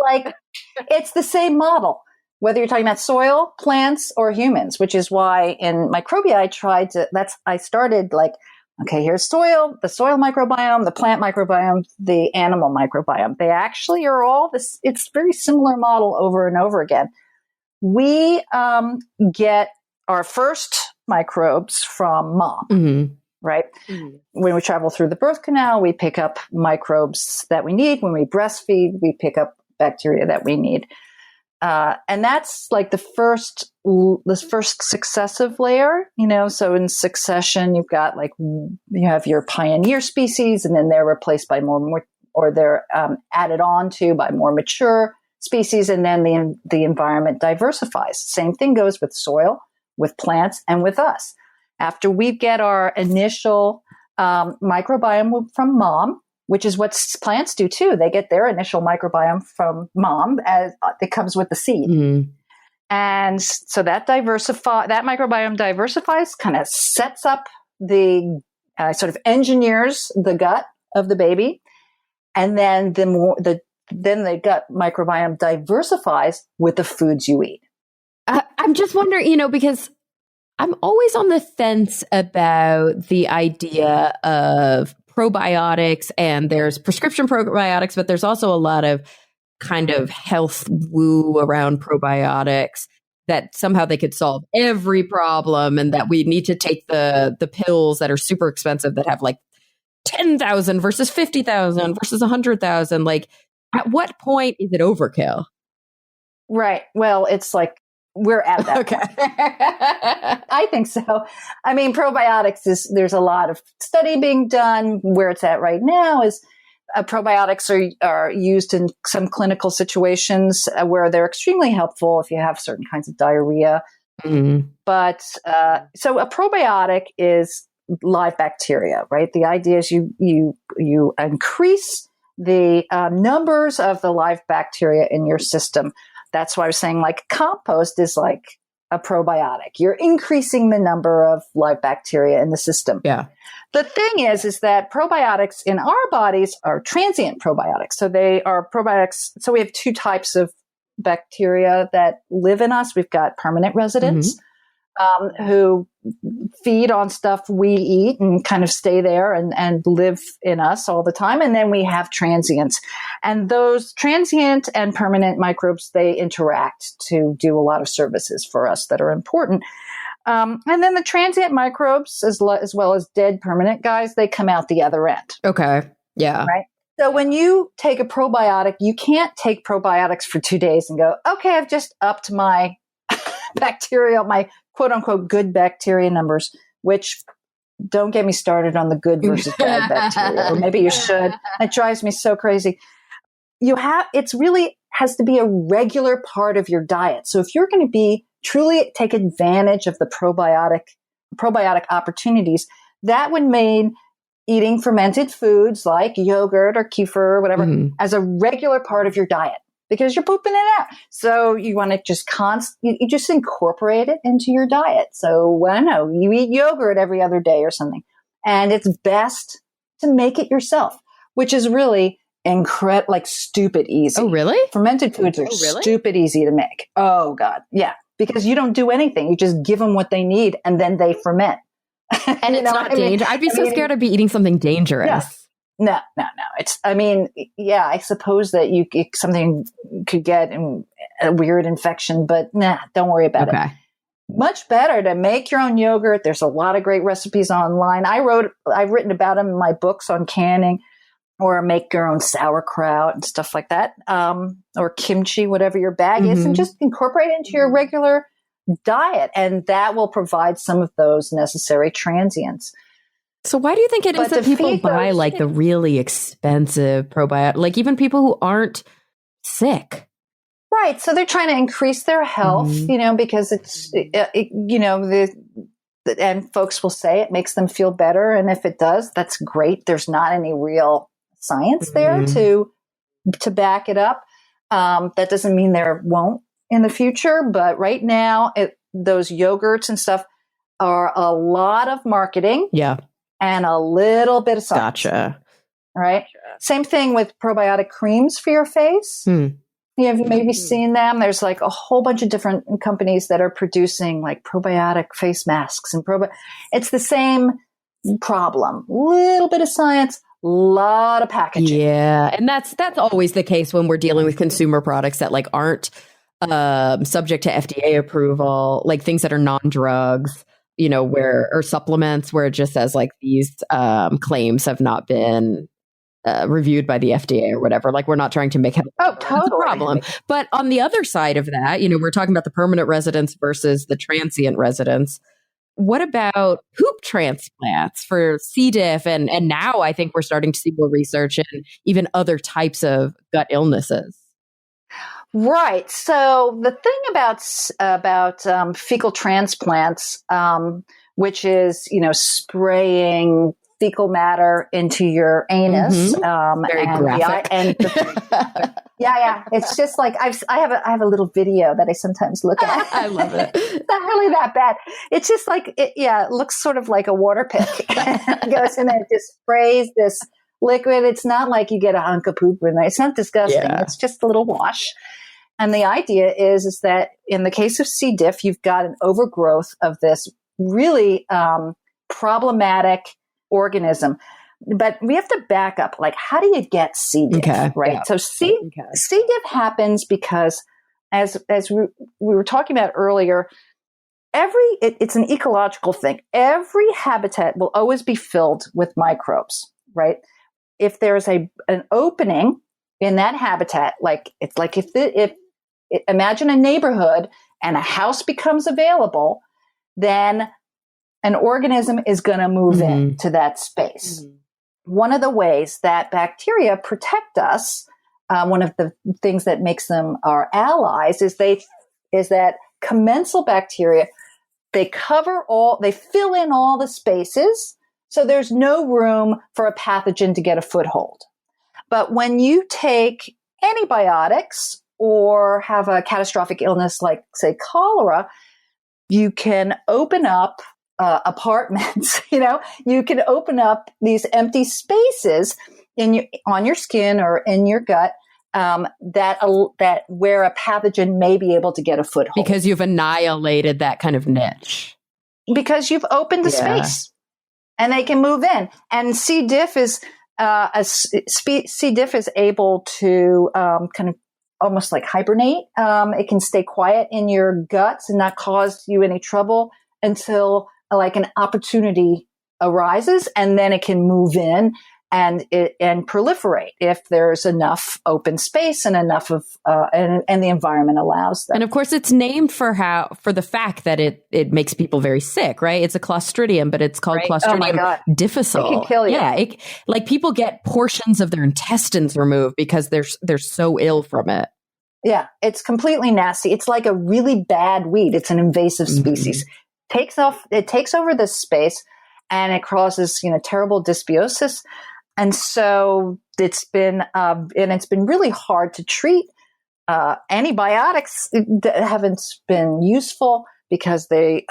the same model, whether you're talking about soil, plants, or humans, which is why in Microbia, I started here's soil, the soil microbiome, the plant microbiome, the animal microbiome. They actually are all this, it's very similar model over and over again. We get our first microbes from mom. Mm-hmm. Right? Mm-hmm. When we travel through the birth canal, we pick up microbes that we need. When we breastfeed, we pick up bacteria that we need. And that's the first successive layer, so in succession, you've got you have your pioneer species and then they're replaced by or they're added on to by more mature species. And then the environment diversifies. Same thing goes with soil, with plants, and with us. After we get our initial microbiome from mom, which is what plants do too. They get their initial microbiome from mom as it comes with the seed. Mm. And so that microbiome diversifies, kind of sets up the sort of engineers the gut of the baby. And then then the gut microbiome diversifies with the foods you eat. I'm just wondering, because I'm always on the fence about the idea of probiotics, and there's prescription probiotics, but there's also a lot of kind of health woo around probiotics that somehow they could solve every problem, and that we need to take the pills that are super expensive that have like 10,000 versus 50,000 versus 100,000. Like, at what point is it overkill? Right. Well, it's like we're at that. Okay. I think so. I mean, probiotics there's a lot of study being done. Where it's at right now is probiotics are used in some clinical situations where they're extremely helpful if you have certain kinds of diarrhea. Mm-hmm. But so a probiotic is live bacteria, right? The idea is you increase the numbers of the live bacteria in your system. That's why I was saying like compost is like a probiotic. You're increasing the number of live bacteria in the system. Yeah. The thing is that probiotics in our bodies are transient probiotics. So they are probiotics. So we have two types of bacteria that live in us. We've got permanent residents who feed on stuff we eat and kind of stay there and live in us all the time. And then we have transients. And those transient and permanent microbes, they interact to do a lot of services for us that are important. And then the transient microbes, as well as dead permanent guys, they come out the other end. Okay. Yeah. Right. So when you take a probiotic, you can't take probiotics for 2 days and go, okay, I've just upped my bacterial, my quote unquote good bacteria numbers, which don't get me started on the good versus bad bacteria, or maybe you should. It drives me so crazy. It's really has to be a regular part of your diet. So if you're going to truly take advantage of the probiotic opportunities, that would mean eating fermented foods like yogurt or kefir or whatever as a regular part of your diet, because you're pooping it out. So you want to just you just incorporate it into your diet. So I don't know, you eat yogurt every other day or something, and it's best to make it yourself, which is really like stupid easy. Oh, really? Fermented foods are stupid easy to make. Oh God. Yeah. Because you don't do anything. You just give them what they need and then they ferment. And it's not dangerous. I'd be so scared of eating something dangerous. No. I suppose that something could get a weird infection, but don't worry about it. Much better to make your own yogurt. There's a lot of great recipes online. I've written about them in my books on canning, or make your own sauerkraut and stuff like that. Or kimchi, whatever your bag is, and just incorporate it into your regular diet. And that will provide some of those necessary transients. So why do you think it is that people buy like the really expensive probiotic, like even people who aren't sick? Right. So they're trying to increase their health, because and folks will say it makes them feel better. And if it does, that's great. There's not any real science there to back it up. That doesn't mean there won't in the future, but right now those yogurts and stuff are a lot of marketing. Yeah. And a little bit of science. Gotcha. Right. Same thing with probiotic creams for your face. You've maybe seen them. There's like a whole bunch of different companies that are producing like probiotic face masks and it's the same problem. Little bit of science, lot of packaging. Yeah. And that's always the case when we're dealing with consumer products that like aren't subject to FDA approval, like things that are non-drugs, or supplements where it just says like these claims have not been reviewed by the FDA or whatever. Like we're not trying to make health totally problem. But on the other side of that, we're talking about the permanent residents versus the transient residents. What about poop transplants for C. diff? And now I think we're starting to see more research in even other types of gut illnesses. Right. So the thing about fecal transplants, which is spraying fecal matter into your anus. Very graphic. Yeah. It's just like I have a little video that I sometimes look at. I love it. It's not really that bad. It's just like it looks sort of like a water pick. It goes in there, it just sprays this liquid. It's not like you get a hunk of poop in there. It's not disgusting. Yeah. It's just a little wash. And the idea is that in the case of C. diff, you've got an overgrowth of this really problematic organism. But we have to back up. Like, how do you get C. diff? Okay. Right. Yeah. So C. diff happens because, as we were talking about earlier, it's an ecological thing. Every habitat will always be filled with microbes. Right. If there's an opening in that habitat, if imagine a neighborhood and a house becomes available, then an organism is going to move into that space. One of the ways that bacteria protect us, one of the things that makes them our allies, is that commensal bacteria, they fill in all the spaces, so there's no room for a pathogen to get a foothold. But when you take antibiotics or have a catastrophic illness like, say, cholera, you can open up apartments. You can open up these empty spaces on your skin or in your gut that where a pathogen may be able to get a foothold. Because you've annihilated that kind of niche. Because you've opened the space, and they can move in. And C. diff is C. diff is able to kind of almost like hibernate. It can stay quiet in your guts and not cause you any trouble until like an opportunity arises, and then it can move in and proliferate if there's enough open space and enough of and the environment allows that. And of course, it's named for the fact that it makes people very sick, right? It's a Clostridium, but it's called Clostridium difficile. It can kill you. Yeah, like people get portions of their intestines removed because they're so ill from it. Yeah, it's completely nasty. It's like a really bad weed. It's an invasive species. It takes over this space, and it causes terrible dysbiosis. And so it's been really hard to treat. Antibiotics haven't been useful because they're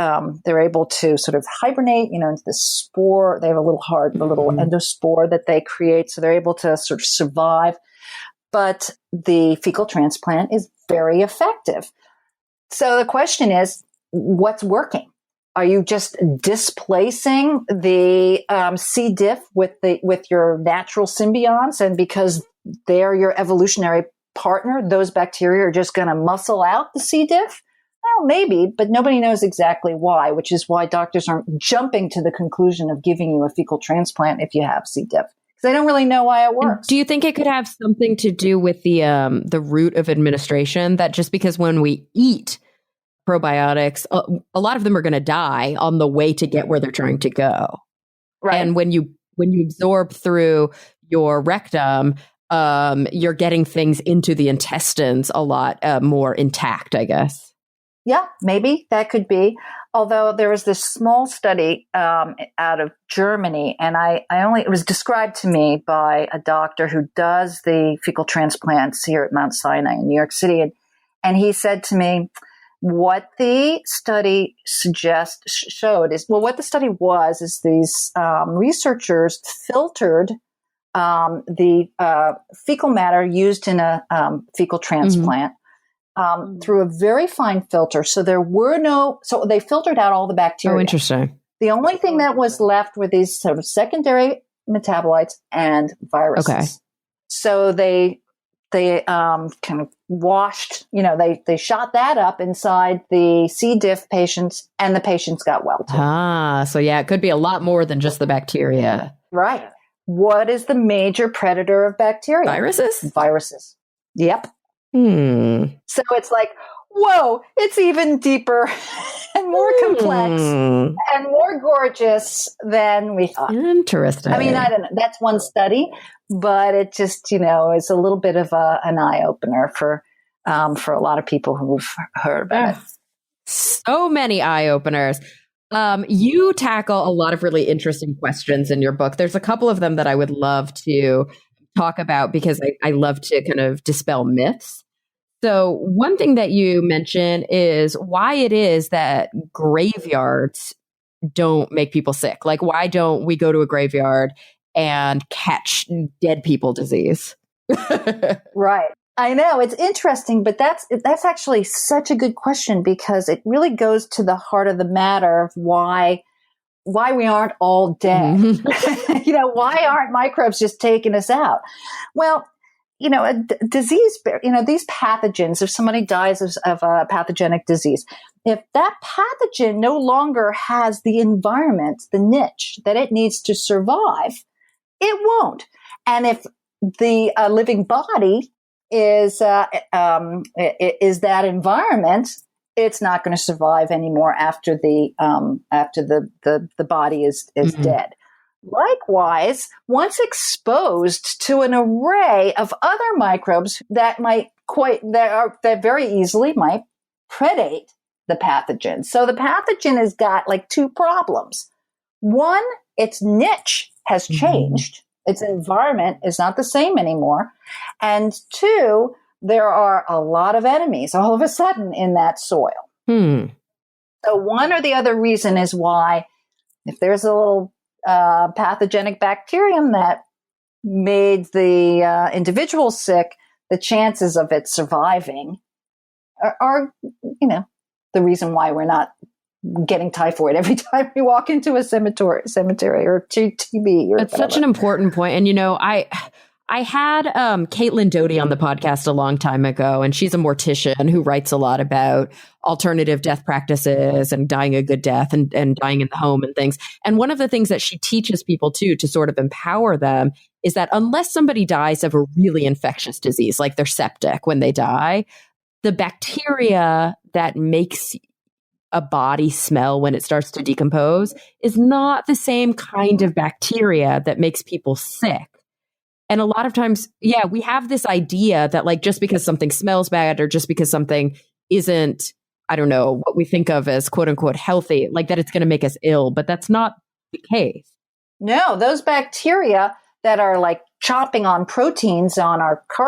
able to sort of hibernate, into the spore. They have a little endospore that they create, so they're able to sort of survive. But the fecal transplant is very effective. So the question is, what's working? Are you just displacing the C. diff with your natural symbionts, and because they're your evolutionary partner, those bacteria are just going to muscle out the C. diff? Well, maybe, but nobody knows exactly why, which is why doctors aren't jumping to the conclusion of giving you a fecal transplant if you have C. diff, because they don't really know why it works. Do you think it could have something to do with the route of administration? That just because when we eat probiotics, a lot of them are going to die on the way to get where they're trying to go. Right. And when you absorb through your rectum, you're getting things into the intestines a lot more intact, I guess. Yeah, maybe that could be. Although there was this small study out of Germany, and it was described to me by a doctor who does the fecal transplants here at Mount Sinai in New York City. And he said to me, what the study showed is, what the study was is these researchers filtered the fecal matter used in a fecal transplant through a very fine filter. So so they filtered out all the bacteria. Oh, interesting. The only thing that was left were these sort of secondary metabolites and viruses. Okay. So they kind of washed, they shot that up inside the C. diff patients, and the patients got well too. So yeah, it could be a lot more than just the bacteria. Right. What is the major predator of bacteria? Viruses. Yep. So it's like, whoa, it's even deeper and more complex and more gorgeous than we thought. Interesting. I mean, I don't know. That's one study, but it just, is a little bit of an eye opener for a lot of people who've heard about it. So many eye openers. You tackle a lot of really interesting questions in your book. There's a couple of them that I would love to talk about because I love to kind of dispel myths. So one thing that you mention is why it is that graveyards don't make people sick. Like, why don't we go to a graveyard and catch dead people disease? Right. I know it's interesting, but that's actually such a good question because it really goes to the heart of the matter of why we aren't all dead. Mm-hmm. Why aren't microbes just taking us out? Well, a disease, these pathogens, if somebody dies of a pathogenic disease, if that pathogen no longer has the environment, the niche that it needs to survive, it won't. And if the living body is that environment, it's not going to survive anymore after the body is Mm-hmm. dead. Likewise, once exposed to an array of other microbes that very easily might predate the pathogen. So the pathogen has got like two problems. One, its niche has changed. Its environment is not the same anymore. And two, there are a lot of enemies all of a sudden in that soil. So one or the other reason is why if there's a little pathogenic bacterium that made the individual sick, the chances of it surviving are the reason why we're not getting typhoid every time we walk into a cemetery or TB. Or That's such an important point. And, I had Caitlin Doty on the podcast a long time ago, and she's a mortician who writes a lot about alternative death practices and dying a good death and dying in the home and things. And one of the things that she teaches people too, to sort of empower them, is that unless somebody dies of a really infectious disease, like they're septic when they die, the bacteria that makes a body smell when it starts to decompose is not the same kind of bacteria that makes people sick. And a lot of times, we have this idea that like just because something smells bad or just because something isn't, I don't know, what we think of as quote unquote healthy, like that it's going to make us ill, but that's not the case. No, those bacteria that are like chomping on proteins on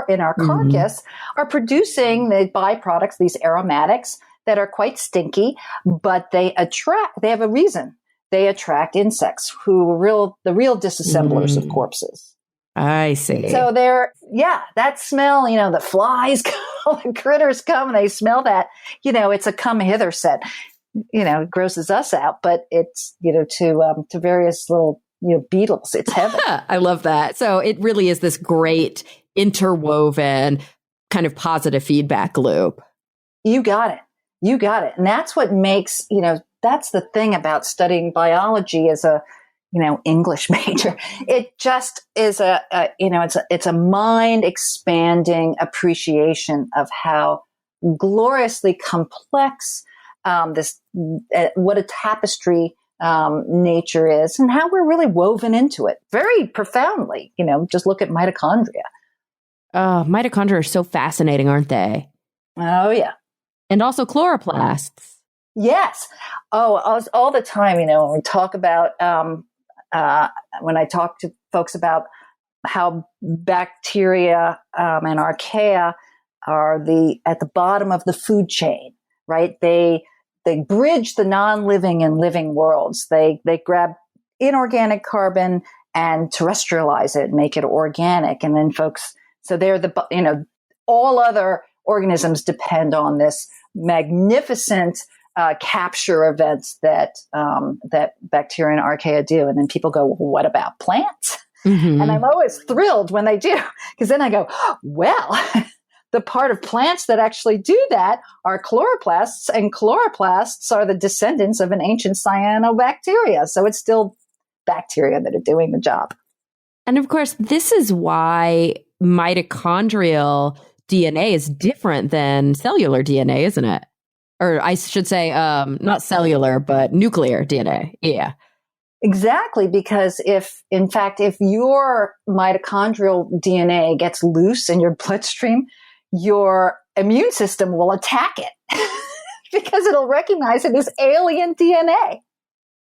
in our carcass are producing the byproducts, these aromatics that are quite stinky, but they have a reason. They attract insects who are the real disassemblers of corpses. I see. So that smell, the flies, the critters come and they smell that, it's a come hither set, it grosses us out, but it's, to various little, beetles, it's heaven. I love that. So it really is this great interwoven kind of positive feedback loop. You got it. And that's what makes, that's the thing about studying biology as a, English major. It just is it's a mind expanding appreciation of how gloriously complex what a tapestry nature is and how we're really woven into it very profoundly. Just look at mitochondria. Mitochondria are so fascinating, aren't they? Oh, yeah. And also chloroplasts. Yes. Oh, all the time, when we talk about, when I talk to folks about how bacteria and archaea are at the bottom of the food chain, right? They bridge the non-living and living worlds. They grab inorganic carbon and terrestrialize it, make it organic. And then so they're all other organisms depend on this magnificent capture events that bacteria and archaea do. And then people go, well, what about plants? And I'm always thrilled when they do, because then I go, well, the part of plants that actually do that are chloroplasts, and chloroplasts are the descendants of an ancient cyanobacteria. So it's still bacteria that are doing the job. And of course, this is why mitochondrial DNA is different than cellular DNA, isn't it? Or I should say, not cellular, but nuclear DNA. Yeah. Exactly. Because if your mitochondrial DNA gets loose in your bloodstream, your immune system will attack it because it'll recognize it as alien DNA.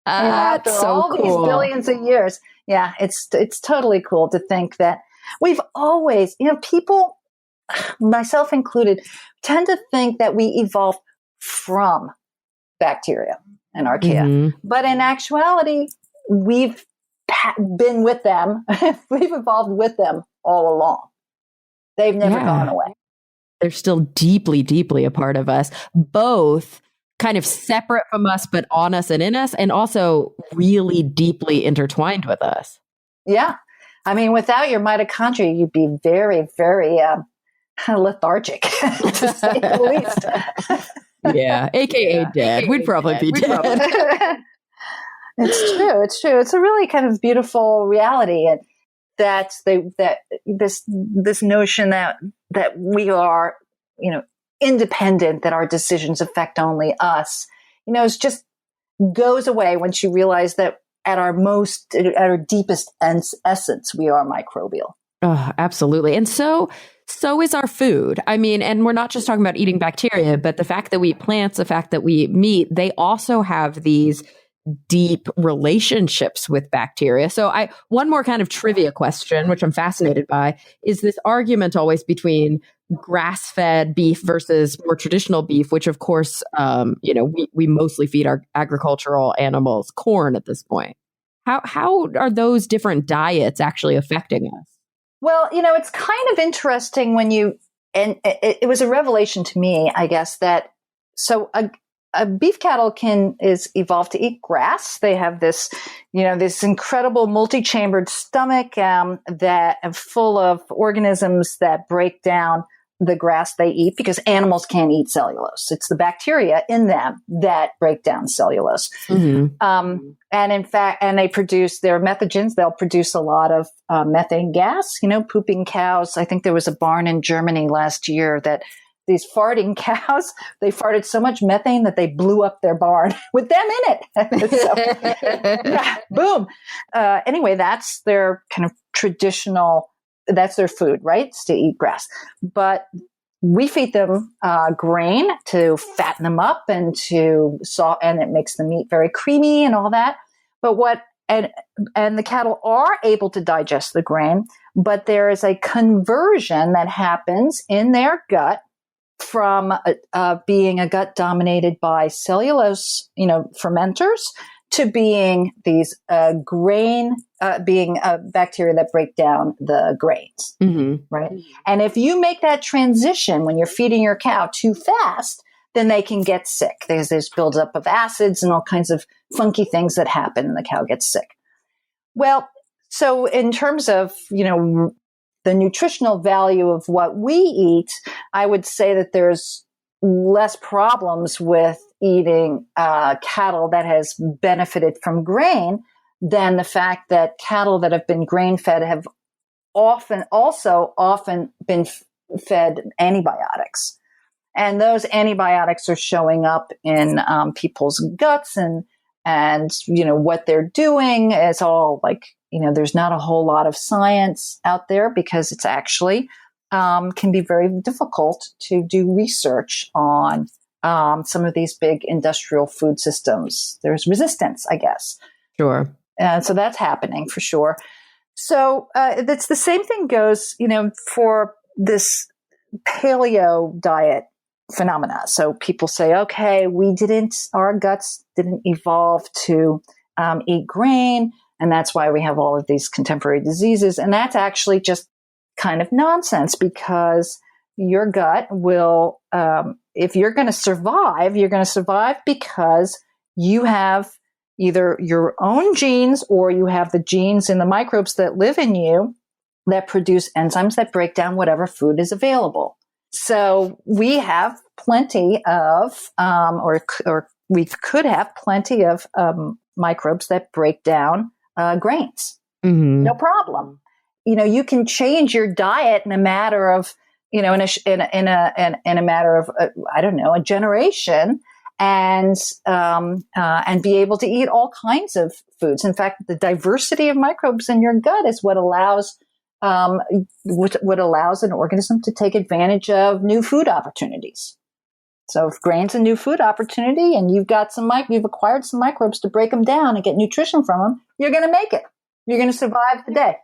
After so all cool. these billions of years. Yeah, it's totally cool to think that we've always, people, myself included, tend to think that we evolved from bacteria and archaea. Mhm. But in actuality, we've been with them. We've evolved with them all along. They've never gone away. They're still deeply, deeply a part of us, both kind of separate from us, but on us and in us, and also really deeply intertwined with us. Yeah. I mean, without your mitochondria, you'd be very, very lethargic, to say the least. Yeah, AKA dead. We'd probably be dead. It's true. It's a really kind of beautiful reality, and this notion that we are, independent, that our decisions affect only us, it just goes away once you realize that at our deepest essence, we are microbial. Oh, absolutely. And so is our food. I mean, and we're not just talking about eating bacteria, but the fact that we eat plants, the fact that we eat meat, they also have these deep relationships with bacteria. So one more kind of trivia question, which I'm fascinated by, is this argument always between grass-fed beef versus more traditional beef, which of course, we mostly feed our agricultural animals corn at this point. How are those different diets actually affecting us? Well, it's kind of interesting when and it was a revelation to me, I guess, that a beef cattle is evolved to eat grass. They have this, this incredible multi-chambered stomach that full of organisms that break down the grass they eat, because animals can't eat cellulose. It's the bacteria in them that break down cellulose. Mm-hmm. And in fact, they produce their methogens. They'll produce a lot of methane gas, pooping cows. I think there was a barn in Germany last year that these farting cows, they farted so much methane that they blew up their barn with them in it. Yeah, boom. Anyway, that's their kind of traditional, that's their food, right? It's to eat grass. But we feed them grain to fatten them up and and it makes the meat very creamy and all that. But and the cattle are able to digest the grain, but there is a conversion that happens in their gut from being a gut dominated by cellulose, fermenters, to being these bacteria that break down the grains, right? And if you make that transition when you're feeding your cow too fast, then they can get sick. There's buildup of acids and all kinds of funky things that happen, and the cow gets sick. Well, so in terms of, the nutritional value of what we eat, I would say that there's less problems with eating cattle that has benefited from grain than the fact that cattle that have been grain-fed have often been fed antibiotics. And those antibiotics are showing up in people's guts, and what they're doing is all like, there's not a whole lot of science out there, because it's actually can be very difficult to do research on some of these big industrial food systems. There's resistance, I guess. Sure. And so that's happening for sure. So that's the same thing goes, for this paleo diet phenomena. So people say, okay, our guts didn't evolve to eat grain, and that's why we have all of these contemporary diseases. And that's actually just kind of nonsense, because your gut will, if you're going to survive because you have either your own genes, or you have the genes in the microbes that live in you that produce enzymes that break down whatever food is available. So we have plenty of, or we could have plenty of microbes that break down grains. Mm-hmm. No problem. You can change your diet in a matter of, in a matter of, a generation, and be able to eat all kinds of foods. In fact, the diversity of microbes in your gut is what allows an organism to take advantage of new food opportunities. So if grain's a new food opportunity and you've acquired some microbes to break them down and get nutrition from them, you're going to make it. You're going to survive the day.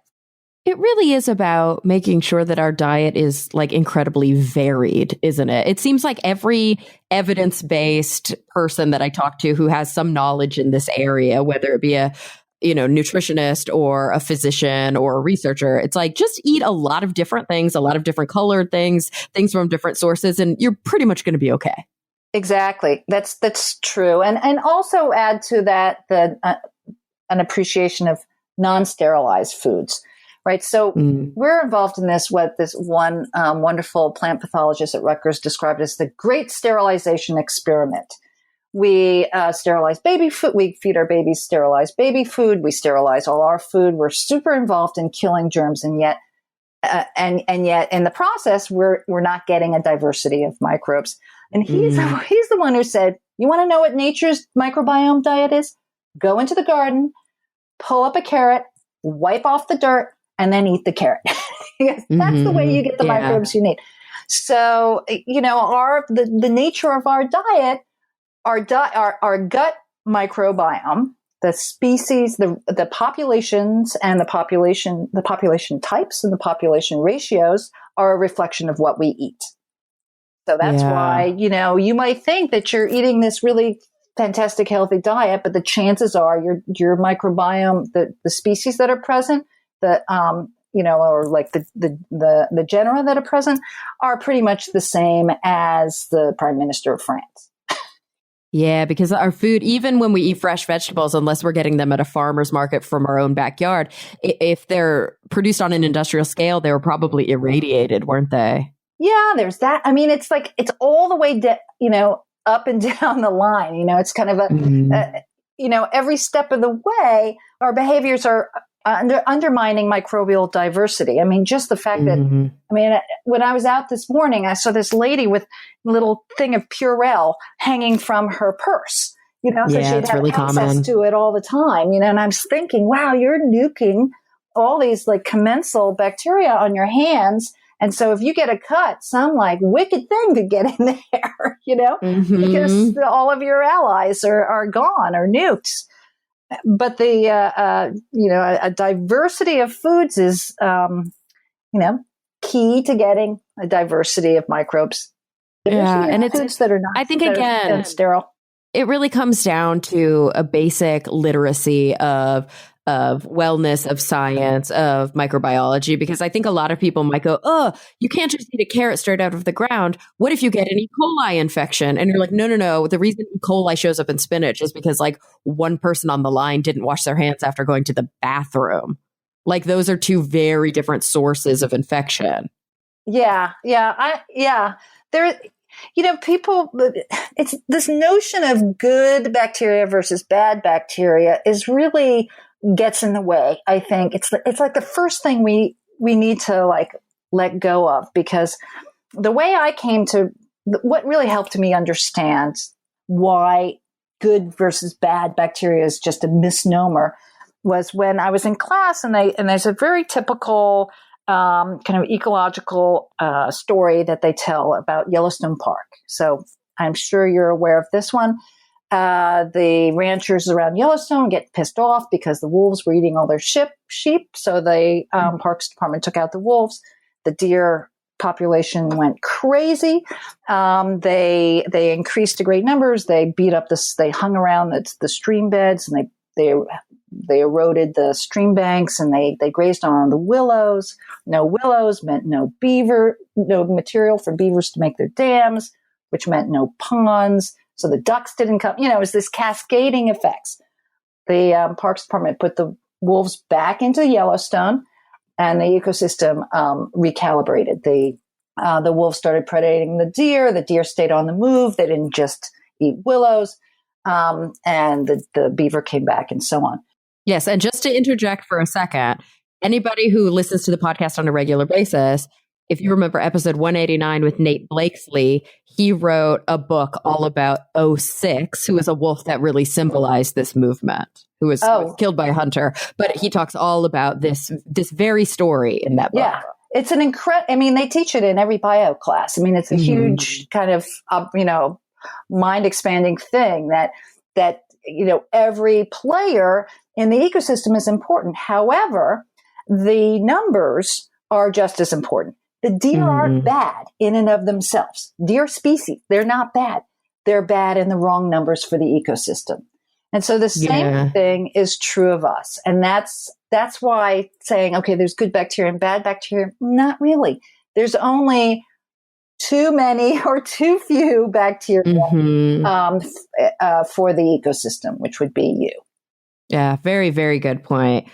It really is about making sure that our diet is like incredibly varied, isn't it? It seems like every evidence-based person that I talk to who has some knowledge in this area, whether it be a nutritionist or a physician or a researcher, it's like just eat a lot of different things, a lot of different colored things from different sources, and you're pretty much going to be okay. Exactly. That's true. And also add to that an appreciation of non-sterilized foods. Right. So we're involved in what this one wonderful plant pathologist at Rutgers described as the great sterilization experiment. We sterilize baby food. We feed our babies sterilized baby food. We sterilize all our food. We're super involved in killing germs. And yet in the process, we're not getting a diversity of microbes. And he's the one who said, you want to know what nature's microbiome diet is? Go into the garden, pull up a carrot, wipe off the dirt, and then eat the carrot. That's the way you get the microbes you need. So, the nature of our diet, our gut microbiome, the species, the populations and the population types and the population ratios are a reflection of what we eat. So that's why, you might think that you're eating this really fantastic, healthy diet, but the chances are your microbiome, the species that are present, or like the genera that are present are pretty much the same as the Prime Minister of France. Yeah, because our food, even when we eat fresh vegetables, unless we're getting them at a farmer's market from our own backyard, if they're produced on an industrial scale, they were probably irradiated, weren't they? Yeah, there's that. I mean, it's like, it's all the way, up and down the line. It's kind of every step of the way, our behaviors are undermining microbial diversity. I mean, just the fact that, when I was out this morning, I saw this lady with a little thing of Purell hanging from her purse, so she'd have really access common to it all the time, and I was thinking, wow, you're nuking all these like commensal bacteria on your hands. And so if you get a cut, some like wicked thing could get in there, because all of your allies are gone or nuked. But a diversity of foods is, key to getting a diversity of microbes. And it's foods that are not. I think again, sterile. It really comes down to a basic literacy of wellness, of science, of microbiology, because I think a lot of people might go, oh, you can't just eat a carrot straight out of the ground. What if you get an E. coli infection? And you're like, no. The reason E. coli shows up in spinach is because like one person on the line didn't wash their hands after going to the bathroom. Like those are two very different sources of infection. Yeah. There, people, it's this notion of good bacteria versus bad bacteria is really gets in the way. I think it's like the first thing we need to like let go of, because the way I came to what really helped me understand why good versus bad bacteria is just a misnomer was when I was in class, and there's a very typical kind of ecological story that they tell about Yellowstone Park. So I'm sure you're aware of this one. The ranchers around Yellowstone get pissed off because the wolves were eating all their sheep. So the Parks Department took out the wolves. The deer population went crazy. They increased to great numbers. They beat up they hung around the stream beds, and they eroded the stream banks, and they grazed on the willows. No willows meant no material for beavers to make their dams, which meant no ponds. So the ducks didn't come, it was this cascading effects. The Parks Department put the wolves back into Yellowstone, and the ecosystem recalibrated. The wolves started predating the deer. The deer stayed on the move. They didn't just eat willows. And the beaver came back, and so on. Yes. And just to interject for a second, anybody who listens to the podcast on a regular basis, if you remember episode 189 with Nate Blakesley, he wrote a book all about 06, who was a wolf that really symbolized this movement, who was killed by a hunter. But he talks all about this very story in that book. it's an I mean, they teach it in every bio class. I mean, it's a huge kind of, mind expanding thing that, every player in the ecosystem is important. However, the numbers are just as important. The deer aren't bad in and of themselves. Deer species, they're not bad. They're bad in the wrong numbers for the ecosystem. And so the same thing is true of us. And that's why saying, okay, there's good bacteria and bad bacteria, not really. There's only too many or too few bacteria for the ecosystem, which would be you. Yeah, very, very good point.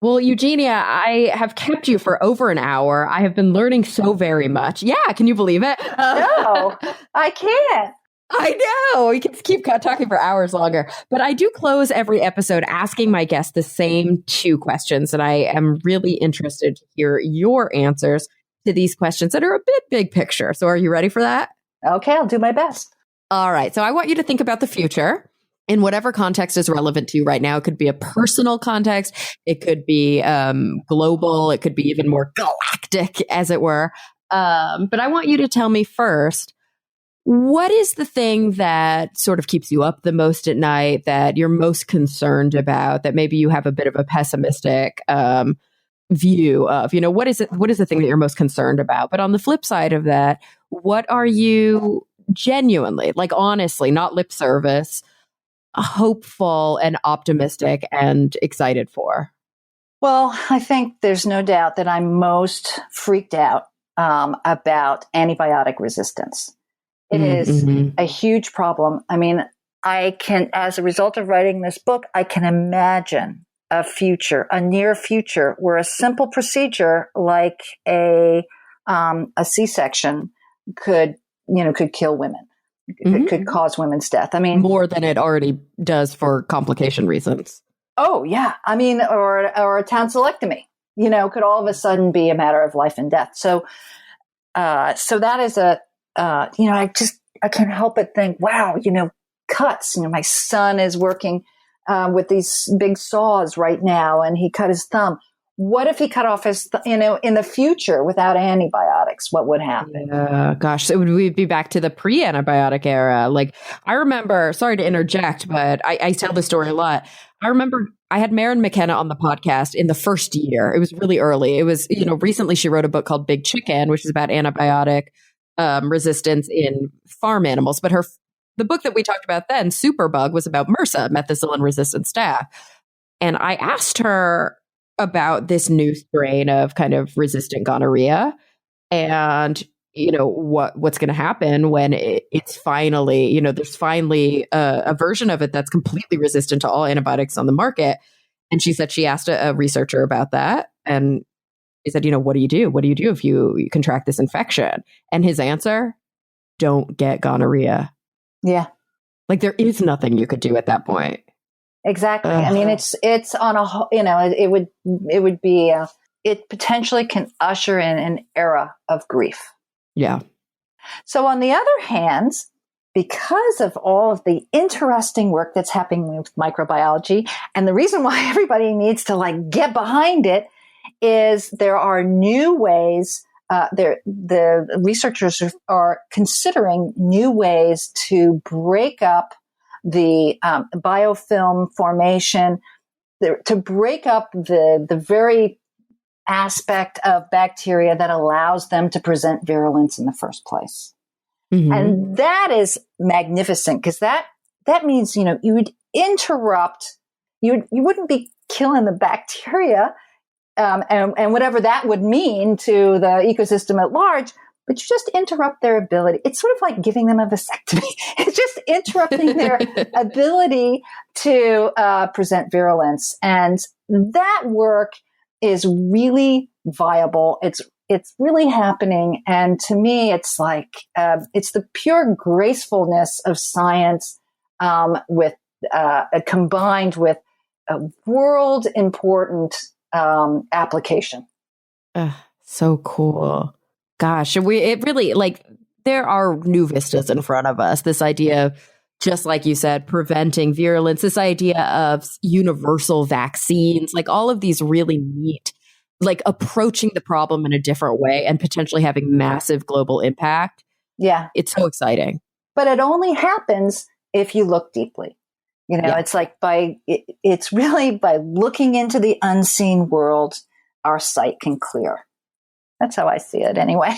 Well, Eugenia, I have kept you for over an hour. I have been learning so very much. Yeah, can you believe it? No, I can't. I know. We can keep talking for hours longer. But I do close every episode asking my guests the same 2 questions. And I am really interested to hear your answers to these questions that are a bit big picture. So are you ready for that? Okay, I'll do my best. All right. So I want you to think about the future in whatever context is relevant to you right now. It could be a personal context. It could be global. It could be even more galactic, as it were. But I want you to tell me first, what is the thing that sort of keeps you up the most at night, that you're most concerned about, that maybe you have a bit of a pessimistic view of? What is the thing that you're most concerned about? But on the flip side of that, what are you genuinely, like honestly, not lip service, hopeful and optimistic and excited for? Well, I think there's no doubt that I'm most freaked out about antibiotic resistance. It is a huge problem. I mean, as a result of writing this book, I can imagine a near future where a simple procedure like a C-section could kill women. It could cause women's death. I mean, more than it already does for complication reasons. Oh yeah. I mean, or a tonsillectomy, could all of a sudden be a matter of life and death. So that is I can't help but think, wow, cuts. My son is working with these big saws right now, and he cut his thumb. What if he cut off his, in the future without antibiotics? What would happen? Gosh, we'd be back to the pre-antibiotic era. Like, I remember, sorry to interject, but I tell this story a lot. I remember I had Maren McKenna on the podcast in the first year. It was really early. It was, recently she wrote a book called Big Chicken, which is about antibiotic resistance in farm animals. But the book that we talked about then, Superbug, was about MRSA, methicillin-resistant staph. And I asked her about this new strain of kind of resistant gonorrhea and, what's going to happen when it's finally, there's finally a version of it that's completely resistant to all antibiotics on the market. And she said she asked a researcher about that. And he said, what do you do? What do you do if you contract this infection? And his answer, don't get gonorrhea. Yeah. Like, there is nothing you could do at that point. Exactly. I mean, it's on a, it would be, it potentially can usher in an era of grief. Yeah. So on the other hand, because of all of the interesting work that's happening with microbiology, and the reason why everybody needs to get behind it is there are new ways, the researchers are considering new ways to break up the biofilm formation, to break up the very aspect of bacteria that allows them to present virulence in the first place. And that is magnificent, because that means, you would interrupt, you wouldn't be killing the bacteria, and whatever that would mean to the ecosystem at large, but you just interrupt their ability. It's sort of like giving them a vasectomy. It's just interrupting their ability to present virulence. And that work is really viable. It's really happening. And to me, it's like, it's the pure gracefulness of science with combined with a world important application. So cool. Gosh, it really, there are new vistas in front of us. This idea of, just like you said, preventing virulence, this idea of universal vaccines, all of these really neat like approaching the problem in a different way and potentially having massive global impact. Yeah. It's so exciting. But it only happens if you look deeply. You know, it's like it's really by looking into the unseen world, our sight can clear. That's how I see it anyway.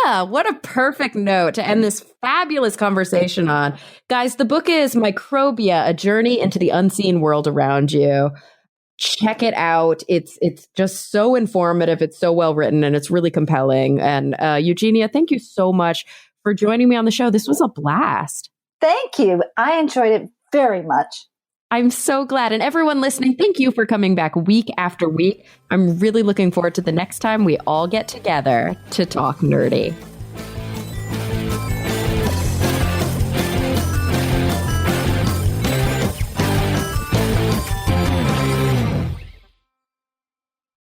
What a perfect note to end this fabulous conversation on. Guys, the book is Microbia, A Journey into the Unseen World Around You. Check it out. It's just so informative. It's so well written and it's really compelling. And Eugenia, thank you so much for joining me on the show. This was a blast. Thank you. I enjoyed it very much. I'm so glad. And everyone listening, thank you for coming back week after week. I'm really looking forward to the next time we all get together to talk nerdy.